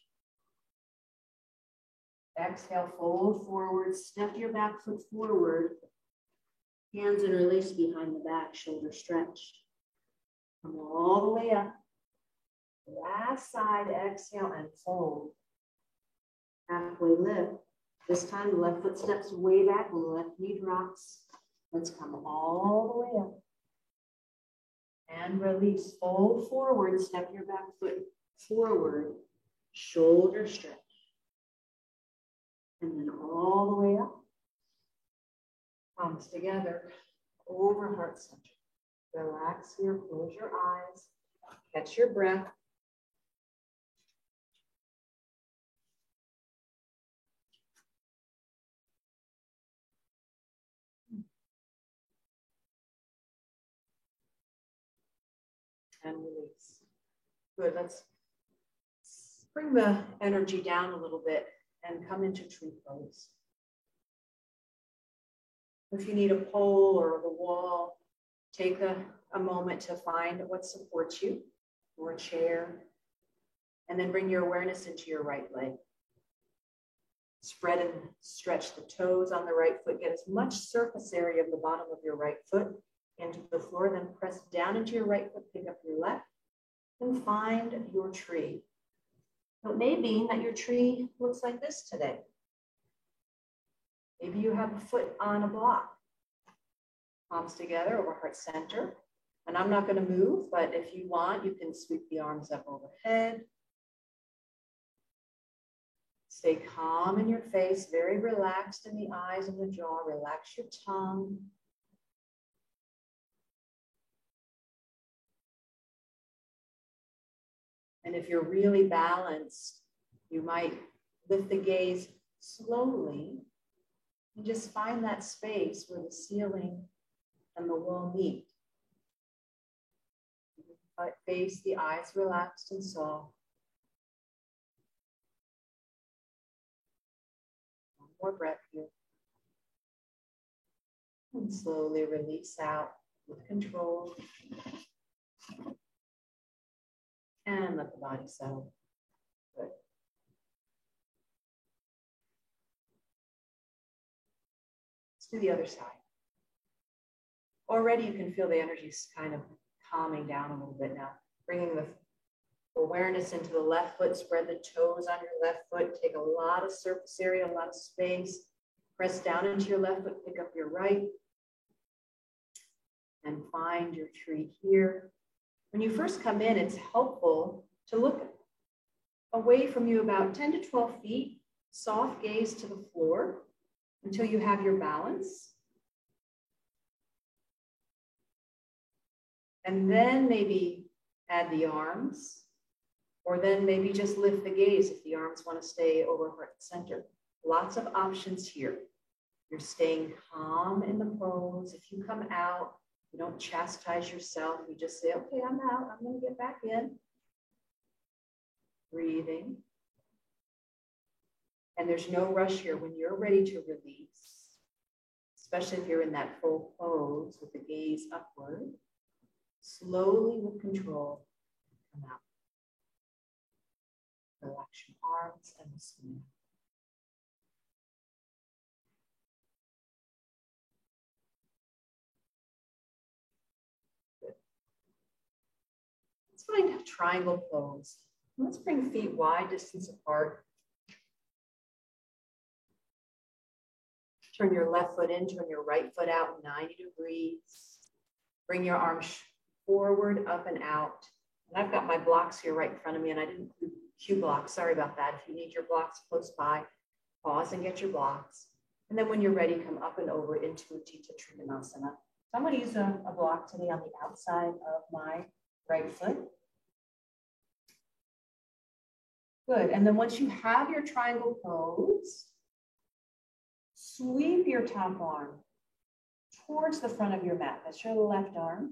S1: Exhale, fold forward, step your back foot forward. Hands interlace behind the back, shoulder stretched. Come all the way up. Last side, exhale and fold. Halfway lift. This time, the left foot steps way back, the left knee drops. Let's come all the way up. And release. Fold forward, step your back foot forward. Shoulder stretch. And then all the way up. Palms together, over heart center. Relax here, close your eyes. Catch your breath. And release. Good, let's bring the energy down a little bit and come into tree pose. If you need a pole or the wall, take a moment to find what supports you, or a chair, and then bring your awareness into your right leg. Spread and stretch the toes on the right foot. Get as much surface area of the bottom of your right foot into the floor, then press down into your right foot, pick up your left, and find your tree. So it may be that your tree looks like this today. Maybe you have a foot on a block. Palms together over heart center. And I'm not going to move, but if you want, you can sweep the arms up overhead. Stay calm in your face, very relaxed in the eyes and the jaw. Relax your tongue. And if you're really balanced, you might lift the gaze slowly and just find that space where the ceiling and the wall meet. Face, the eyes relaxed and soft. One more breath here. And slowly release out with control. And let the body settle. Good. Let's do the other side. Already you can feel the energy kind of calming down a little bit now. Bringing the awareness into the left foot, spread the toes on your left foot, take a lot of surface area, a lot of space. Press down into your left foot, pick up your right, and find your tree here. When you first come in, it's helpful to look away from you about 10 to 12 feet, soft gaze to the floor until you have your balance. And then maybe add the arms, or then maybe just lift the gaze if the arms want to stay over heart center. Lots of options here. You're staying calm in the pose. If you come out, you don't chastise yourself. You just say, okay, I'm out. I'm going to get back in. Breathing. And there's no rush here. When you're ready to release, especially if you're in that full pose with the gaze upward, slowly with control, come out. Relax your arms and the spine. Good. Let's find a triangle pose. Let's bring feet wide distance apart. Turn your left foot in, turn your right foot out 90 degrees. Bring your arms forward, up and out. And I've got my blocks here right in front of me, and I didn't include cue blocks. Sorry about that. If you need your blocks close by, pause and get your blocks. And then when you're ready, come up and over into Utthita Trikonasana. So I'm going to use a block today on the outside of my right foot. Good. And then once you have your triangle pose, sweep your top arm towards the front of your mat. That's your left arm.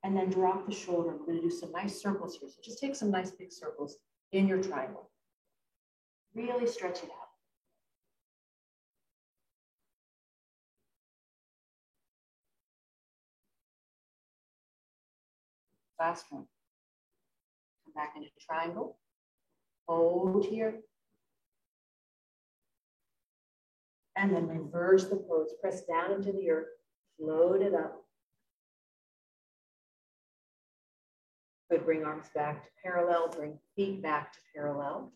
S1: And then drop the shoulder. We're going to do some nice circles here. So just take some nice big circles in your triangle. Really stretch it out. Last one. Come back into triangle. Hold here. And then reverse the pose. Press down into the earth. Float it up. Good, bring arms back to parallel, bring feet back to parallel.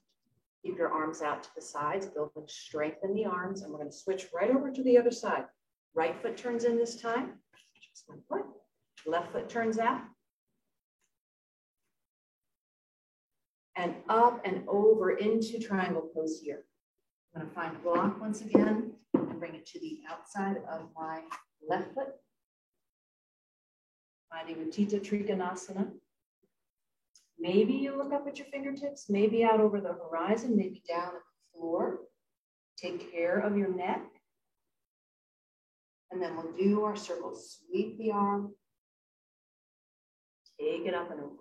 S1: Keep your arms out to the sides, building strength in the arms, and we're going to switch right over to the other side. Right foot turns in this time, just one foot. Left foot turns out. And up and over into triangle pose here. I'm going to find a block once again and bring it to the outside of my left foot. Finding Utthita Trikonasana. Maybe you look up at your fingertips, maybe out over the horizon, maybe down at the floor. Take care of your neck. And then we'll do our circle. Sweep the arm. Take it up and over.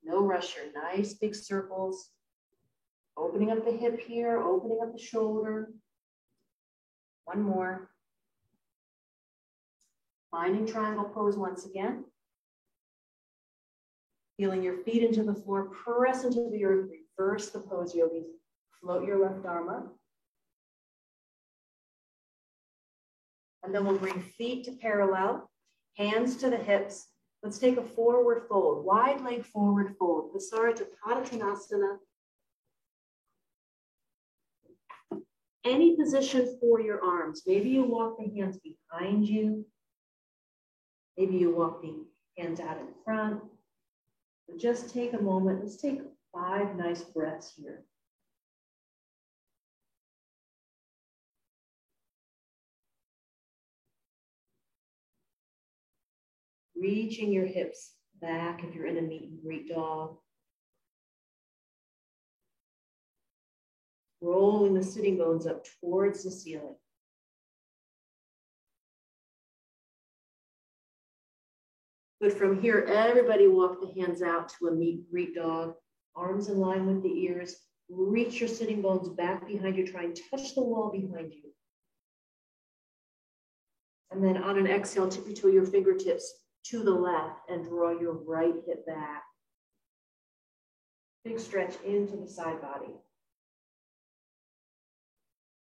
S1: No rush here. Nice big circles. Opening up the hip here, opening up the shoulder. One more. Finding triangle pose once again. Feeling your feet into the floor, press into the earth, reverse the pose, yogis. Float your left arm up. And then we'll bring feet to parallel, hands to the hips. Let's take a forward fold, wide leg forward fold. Visarta Padottanasana. Any position for your arms. Maybe you walk the hands behind you. Maybe you walk the hands out in front. But just take a moment. Let's take 5 nice breaths here. Reaching your hips back if you're in a meet and greet dog. Rolling the sitting bones up towards the ceiling. But from here, everybody walk the hands out to a meet and greet dog. Arms in line with the ears. Reach your sitting bones back behind you. Try and touch the wall behind you. And then on an exhale, tippy toe your fingertips to the left and draw your right hip back. Big stretch into the side body.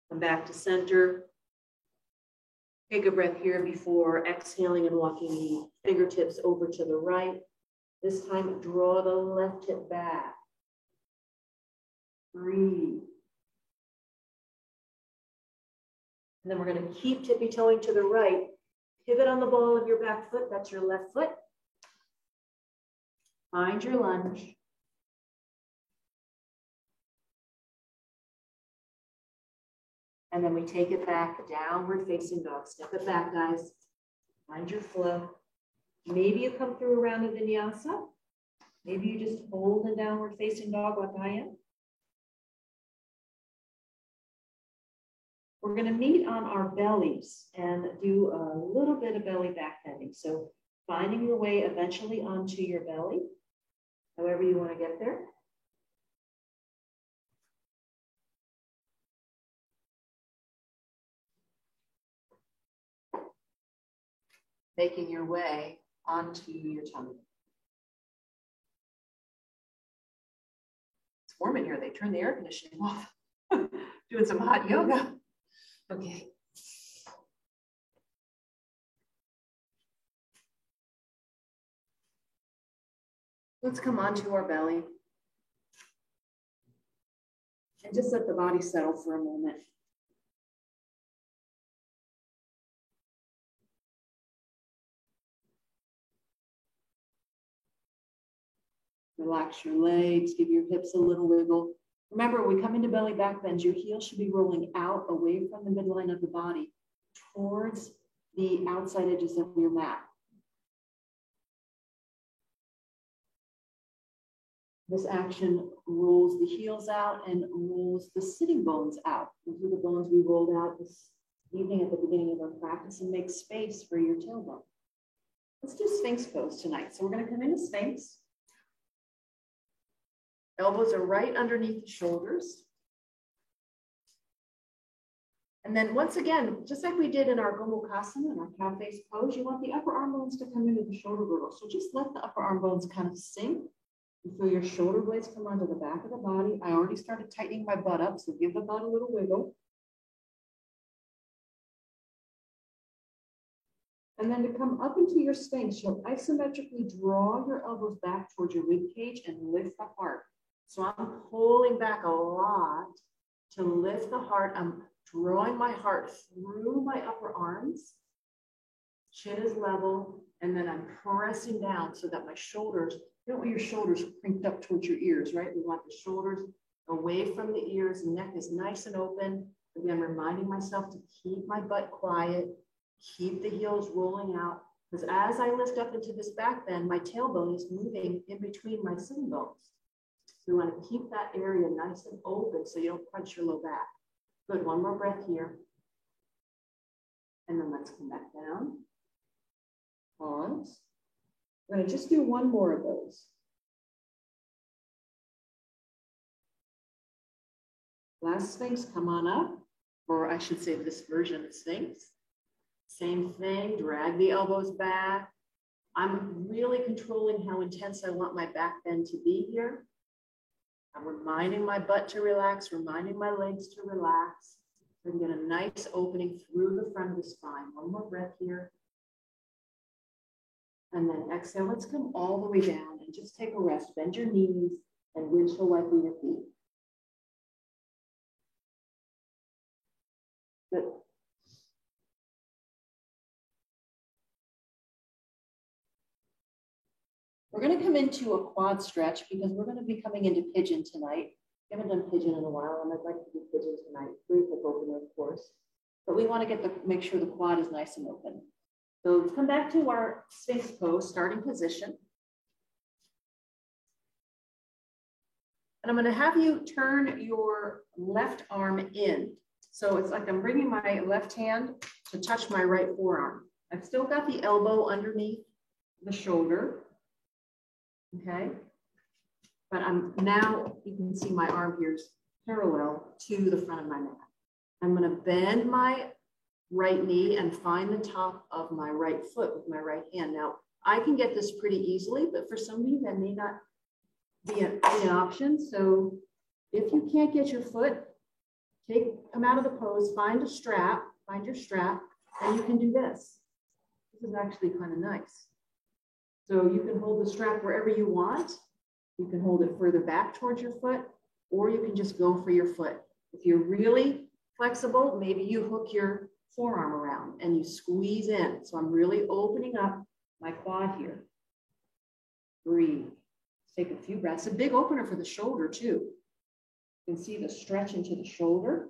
S1: Come back to center. Take a breath here before exhaling and walking the fingertips over to the right. This time, draw the left hip back. Breathe. And then we're going to keep tippy-toeing to the right. Pivot on the ball of your back foot. That's your left foot. Find your lunge. And then we take it back, downward facing dog. Step it back, guys. Find your flow. Maybe you come through around a vinyasa. Maybe you just hold in downward facing dog like I am. We're going to meet on our bellies and do a little bit of belly back bending. So finding your way eventually onto your belly, however you want to get there. Making your way onto your tummy. It's warm in here. They turned the air conditioning off. Doing some hot yoga. Okay. Let's come onto our belly. And just let the body settle for a moment. Relax your legs, give your hips a little wiggle. Remember, when we come into belly back bend, your heels should be rolling out away from the midline of the body towards the outside edges of your mat. This action rolls the heels out and rolls the sitting bones out. Those are the bones we rolled out this evening at the beginning of our practice, and make space for your tailbone. Let's do Sphinx pose tonight. So we're going to come into Sphinx. Elbows are right underneath the shoulders. And then once again, just like we did in our Gomukhasana, in our cow face pose, you want the upper arm bones to come into the shoulder girdle. So just let the upper arm bones kind of sink. You feel your shoulder blades come onto the back of the body. I already started tightening my butt up, so give the butt a little wiggle. And then to come up into your Sphinx, you'll isometrically draw your elbows back towards your rib cage and lift the heart. So I'm pulling back a lot to lift the heart. I'm drawing my heart through my upper arms. Chin is level, and then I'm pressing down so that my shoulders, you don't want your shoulders crinked up towards your ears, right? We want the shoulders away from the ears, neck is nice and open. Again, reminding myself to keep my butt quiet, keep the heels rolling out, because as I lift up into this back bend, my tailbone is moving in between my sitting bones. So we want to keep that area nice and open so you don't crunch your low back. Good, one more breath here. And then let's come back down. Pause. We're going to just do one more of those. Last Sphinx, come on up. Or I should say this version of Sphinx. Same thing, drag the elbows back. I'm really controlling how intense I want my back bend to be here. I'm reminding my butt to relax, reminding my legs to relax. So I can get a nice opening through the front of the spine. One more breath here. And then exhale, let's come all the way down and just take a rest. Bend your knees and windshield wiper your feet. Good. We're going to come into a quad stretch because we're going to be coming into pigeon tonight. We haven't done pigeon in a while, and I'd like to do pigeon tonight. Brief hip opener, of course. But we want to make sure the quad is nice and open. So let's come back to our Sphinx pose, starting position. And I'm going to have you turn your left arm in. So it's like I'm bringing my left hand to touch my right forearm. I've still got the elbow underneath the shoulder. Okay, but I'm now, you can see my arm here is parallel to the front of my mat. I'm going to bend my right knee and find the top of my right foot with my right hand. Now, I can get this pretty easily, but for some of you, that may not be an option. So if you can't get your foot, come out of the pose, find your strap, and you can do this. This is actually kind of nice. So you can hold the strap wherever you want. You can hold it further back towards your foot, or you can just go for your foot. If you're really flexible, maybe you hook your forearm around and you squeeze in. So I'm really opening up my quad here. Breathe. Take a few breaths. A big opener for the shoulder too. You can see the stretch into the shoulder.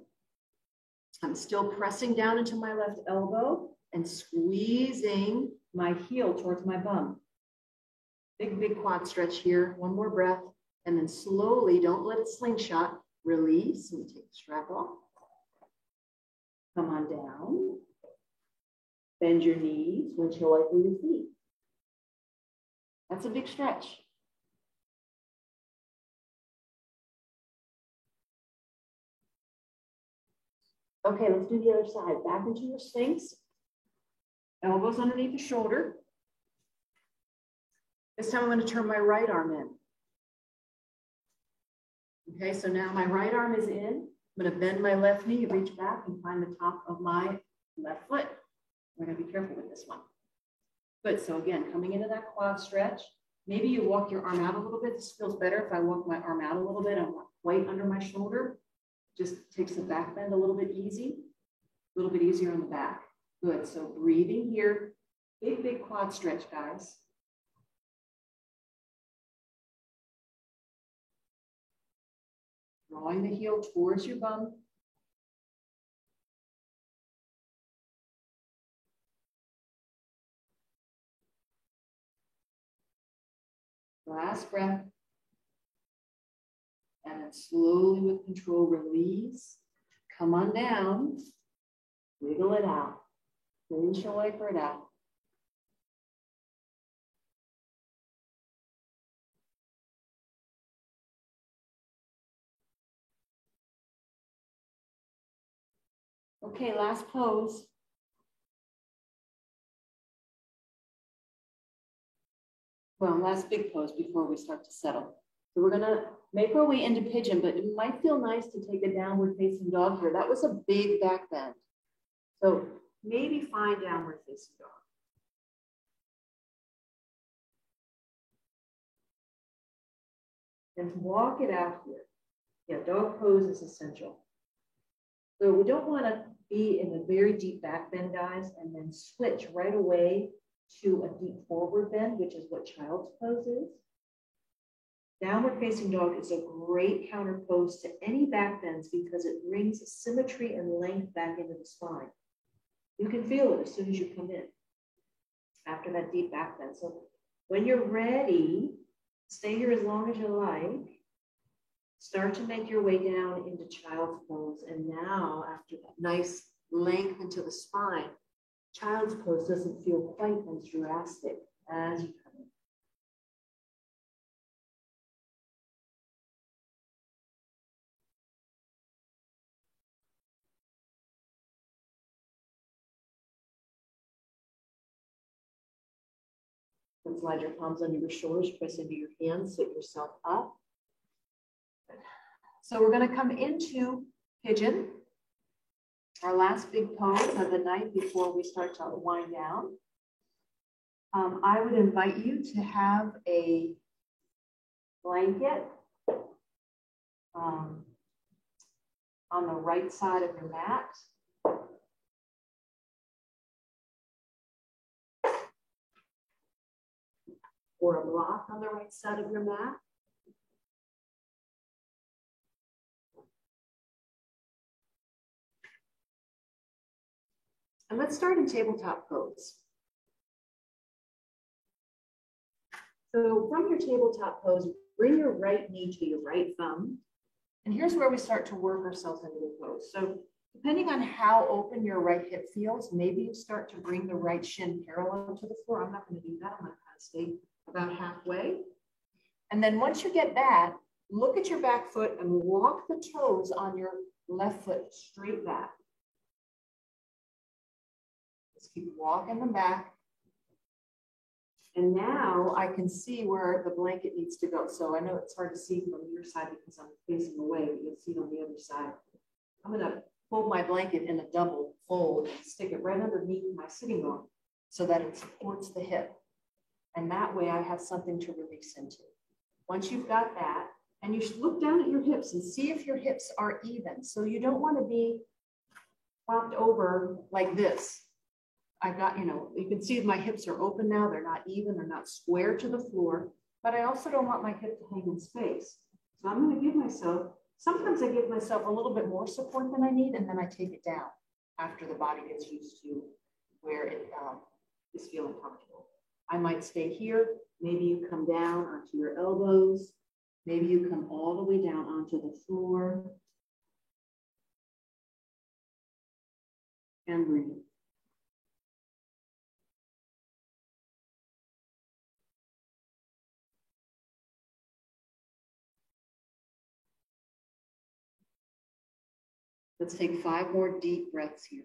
S1: I'm still pressing down into my left elbow and squeezing my heel towards my bum. Big, big quad stretch here. One more breath. And then slowly, don't let it slingshot. Release. Let me take the strap off. Come on down. Bend your knees, windshield wiper your feet. That's a big stretch. Okay, let's do the other side. Back into your Sphinx. Elbows underneath the shoulder. This time I'm going to turn my right arm in. Okay, so now my right arm is in. I'm going to bend my left knee, reach back, and find the top of my left foot. We're going to be careful with this one. Good, so again, coming into that quad stretch. Maybe you walk your arm out a little bit. This feels better if I walk my arm out a little bit. I want weight under my shoulder. Just takes the back bend a little bit easy. A little bit easier on the back. Good, so breathing here. Big, big quad stretch, guys. Drawing the heel towards your bum. Last breath. And then slowly with control, release. Come on down. Wiggle it out. Windshield wiper it out. Okay, last pose. Well, last big pose before we start to settle. So we're gonna make our way into pigeon, but it might feel nice to take a downward facing dog here. That was a big back bend. So maybe find downward facing dog. and walk it out here. Yeah, dog pose is essential. So we don't want to be in a very deep back bend, guys, and then switch right away to a deep forward bend, which is what child's pose is. Downward facing dog is a great counter pose to any back bends because it brings symmetry and length back into the spine. You can feel it as soon as you come in after that deep back bend. So when you're ready, stay here as long as you like. Start to make your way down into child's pose. And now, after that nice length into the spine, child's pose doesn't feel quite as drastic as you come in. Then slide your palms under your shoulders, press into your hands, sit yourself up. So we're going to come into pigeon, our last big pose of the night before we start to wind down. I would invite you to have a blanket on the right side of your mat. Or a block on the right side of your mat. And let's start in tabletop pose. So from your tabletop pose, bring your right knee to your right thumb. And here's where we start to work ourselves into the pose. So depending on how open your right hip feels, maybe you start to bring the right shin parallel to the floor. I'm not going to do that. I'm going to kind of stay about halfway. And then once you get that, look at your back foot and walk the toes on your left foot straight back. Just keep walking them back. And now I can see where the blanket needs to go. So I know it's hard to see from your side because I'm facing away, but you'll see it on the other side. I'm going to fold my blanket in a double fold and stick it right underneath my sitting bone so that it supports the hip. And that way I have something to release into. Once you've got that, and you should look down at your hips and see if your hips are even. So you don't want to be flopped over like this. I've got, you can see my hips are open now. They're not even, they're not square to the floor, but I also don't want my hip to hang in space. So I'm going to give myself, sometimes I give myself a little bit more support than I need, and then I take it down after the body gets used to where it is feeling comfortable. I might stay here. Maybe you come down onto your elbows. Maybe you come all the way down onto the floor. And breathe. Let's take 5 more deep breaths here.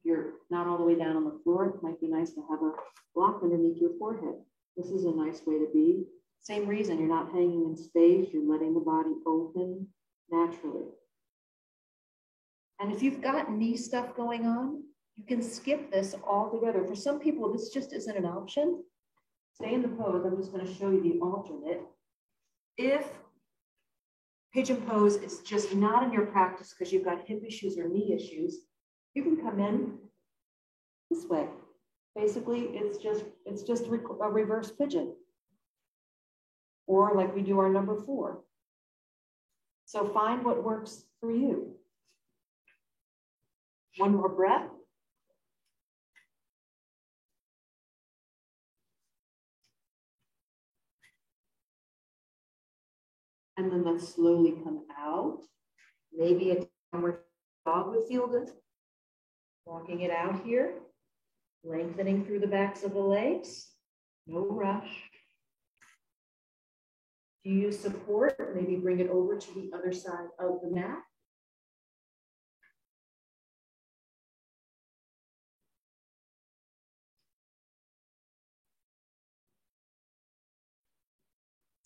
S1: You're not all the way down on the floor. It might be nice to have a block underneath your forehead. This is a nice way to be. Same reason, you're not hanging in space. You're letting the body open naturally. And if you've got knee stuff going on, you can skip this altogether. For some people, this just isn't an option. Stay in the pose. I'm just going to show you the alternate. If pigeon pose is just not in your practice because you've got hip issues or knee issues, you can come in this way. Basically, it's just a reverse pigeon, or like we do our number 4. So find what works for you. One more breath. And then let's slowly come out. Maybe a downward dog would feel good. Walking it out here. Lengthening through the backs of the legs. No rush. Do you use support? Maybe bring it over to the other side of the mat.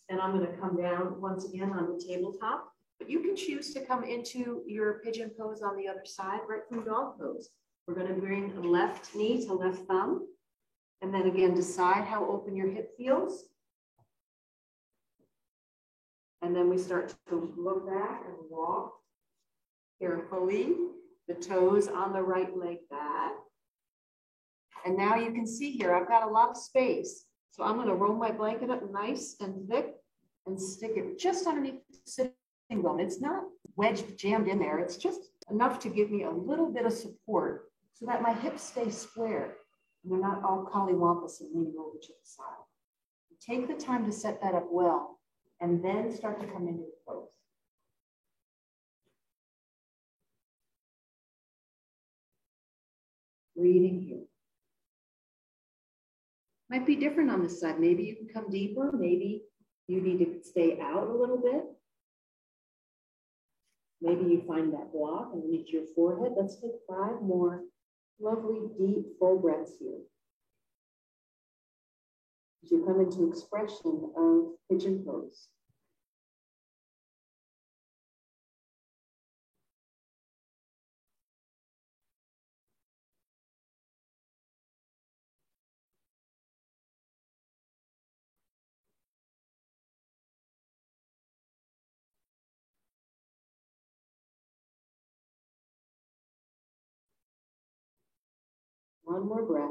S1: And I'm going to come down once again on the tabletop, but you can choose to come into your pigeon pose on the other side, right from dog pose. We're going to bring left knee to left thumb, and then again, decide how open your hip feels. And then we start to look back and walk carefully, the toes on the right leg back. And now you can see here, I've got a lot of space. So I'm going to roll my blanket up nice and thick and stick it just underneath the sitting bone. It's not wedged, jammed in there. It's just enough to give me a little bit of support so that my hips stay square and they're not all collywampus and leaning over to the side. Take the time to set that up well and then start to come into the pose. Breathing here. Might be different on this side. Maybe you can come deeper. Maybe you need to stay out a little bit. Maybe you find that block underneath your forehead. Let's take 5 more lovely, deep, full breaths here. As you come into expression of pigeon pose. One more breath.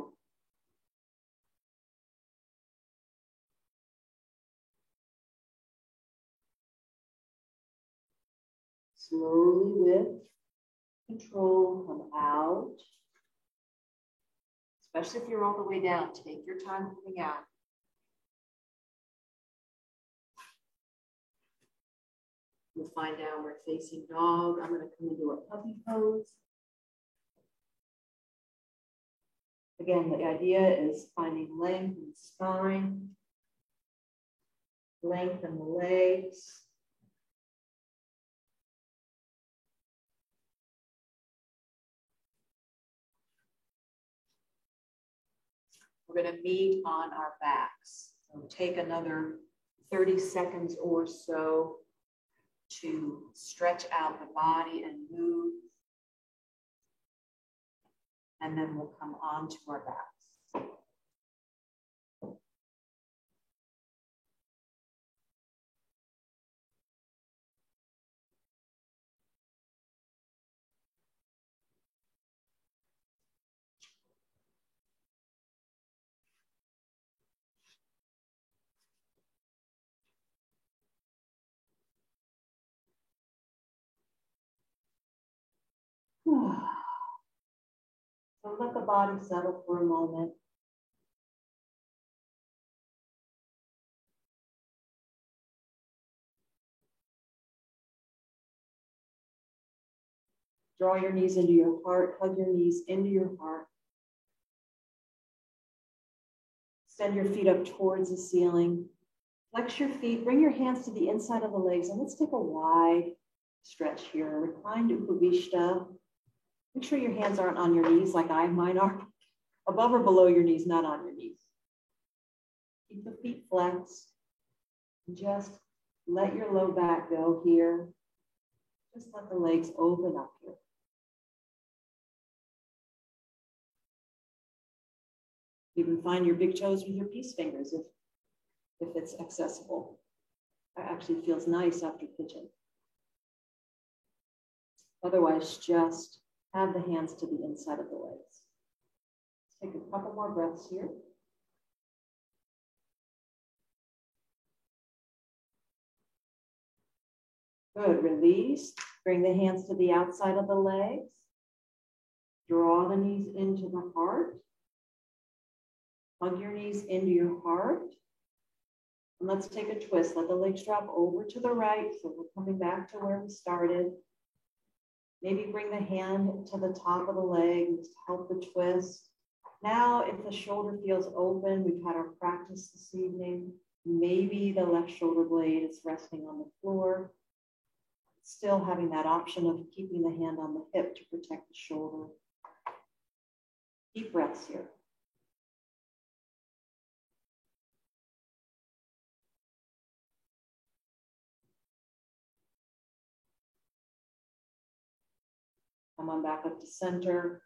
S1: Slowly with control, come out. Especially if you're all the way down, take your time coming out. We'll find downward facing dog. I'm going to come into a puppy pose. Again, the idea is finding length in the spine, length in the legs. We're going to meet on our backs. So take another 30 seconds or so to stretch out the body and move. And then we'll come on to our backs. So let the body settle for a moment. Draw your knees into your heart, hug your knees into your heart. Extend your feet up towards the ceiling. Flex your feet, bring your hands to the inside of the legs, and let's take a wide stretch here. Recline to Upavishta. Make sure your hands aren't on your knees like mine are. Above or below your knees, not on your knees. Keep the feet flexed. Just let your low back go here. Just let the legs open up here. You can find your big toes with your peace fingers if it's accessible. That actually feels nice after pigeon. Otherwise, just have the hands to the inside of the legs. Let's take a couple more breaths here. Good, release. Bring the hands to the outside of the legs. Draw the knees into the heart. Hug your knees into your heart. And let's take a twist. Let the legs drop over to the right. So we're coming back to where we started. Maybe bring the hand to the top of the leg to help the twist. Now, if the shoulder feels open, we've had our practice this evening. Maybe the left shoulder blade is resting on the floor. Still having that option of keeping the hand on the hip to protect the shoulder. Deep breaths here. Come on back up to center.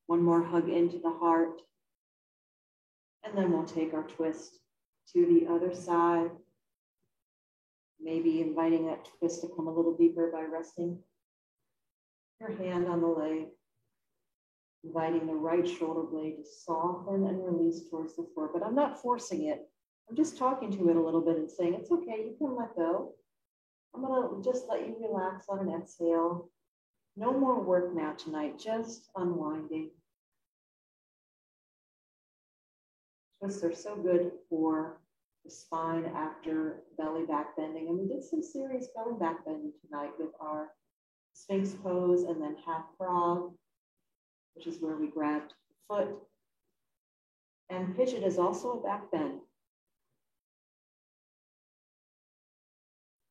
S1: One more hug into the heart. And then we'll take our twist to the other side. Maybe inviting that twist to come a little deeper by resting your hand on the leg, inviting the right shoulder blade to soften and release towards the floor. But I'm not forcing it. I'm just talking to it a little bit and saying, it's okay, you can let go. I'm gonna just let you relax on an exhale. No more work now tonight, just unwinding. Twists are so good for the spine after belly back bending. And we did some serious belly back bending tonight with our Sphinx pose and then half frog, which is where we grabbed the foot. And pidgeot is also a back bend.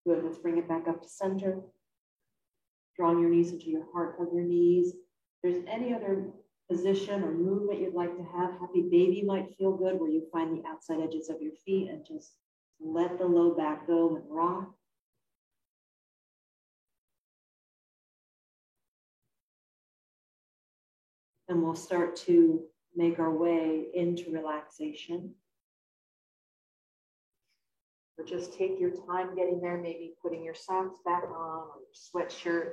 S1: Good, let's bring it back up to center. Drawing your knees into your heart, hug your knees. If there's any other position or movement you'd like to have, happy baby might feel good, where you find the outside edges of your feet and just let the low back go and rock. And we'll start to make our way into relaxation. Or just take your time getting there, maybe putting your socks back on or your sweatshirt.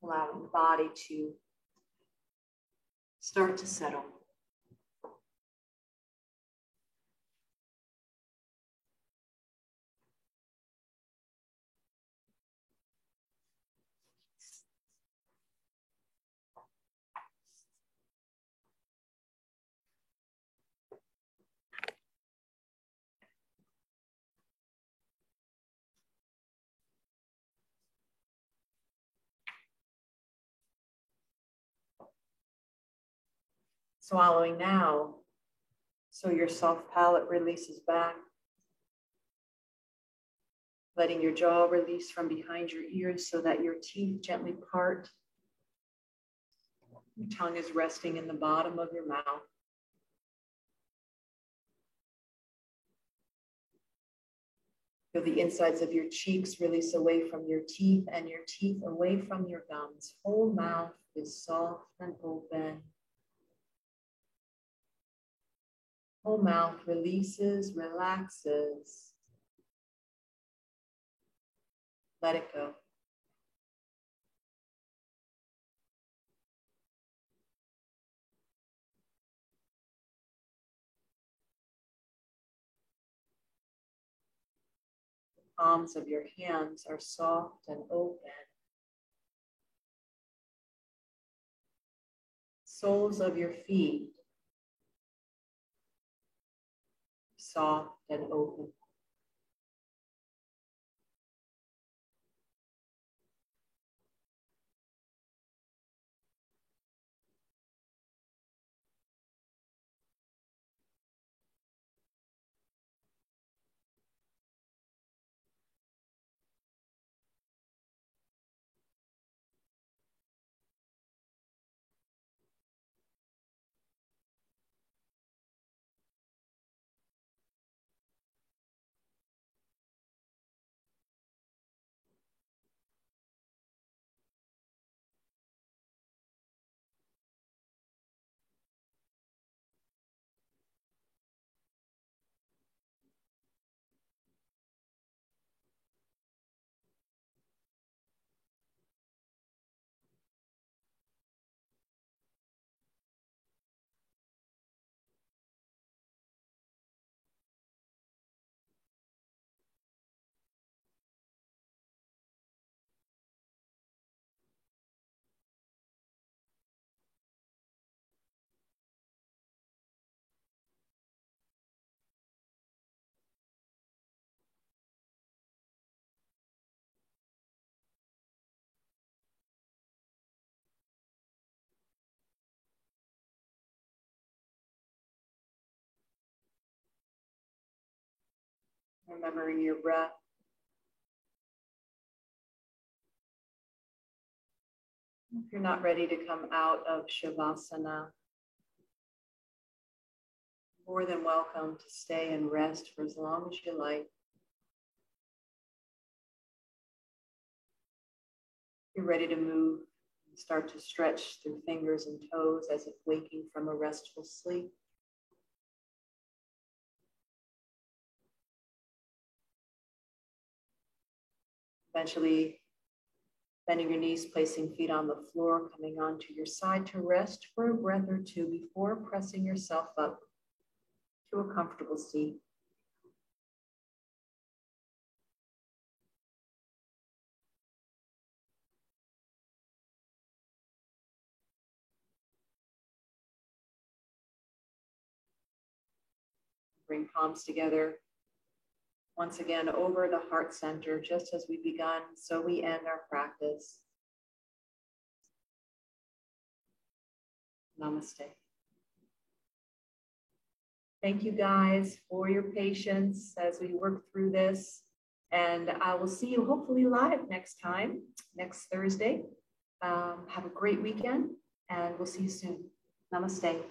S1: Allowing the body to start to settle. Swallowing now, so your soft palate releases back. Letting your jaw release from behind your ears so that your teeth gently part. Your tongue is resting in the bottom of your mouth. Feel the insides of your cheeks release away from your teeth and your teeth away from your gums. Whole mouth is soft and open. Whole mouth releases, relaxes. Let it go. The palms of your hands are soft and open. Soles of your feet soft and open. Remembering your breath. If you're not ready to come out of Shavasana, more than welcome to stay and rest for as long as you like. You're ready to move. Start to stretch through fingers and toes as if waking from a restful sleep. Eventually, bending your knees, placing feet on the floor, coming onto your side to rest for a breath or two before pressing yourself up to a comfortable seat. Bring palms together. Once again, over the heart center, just as we begun, so we end our practice. Namaste. Thank you guys for your patience as we work through this. And I will see you hopefully live next time, next Thursday. Have a great weekend and we'll see you soon. Namaste.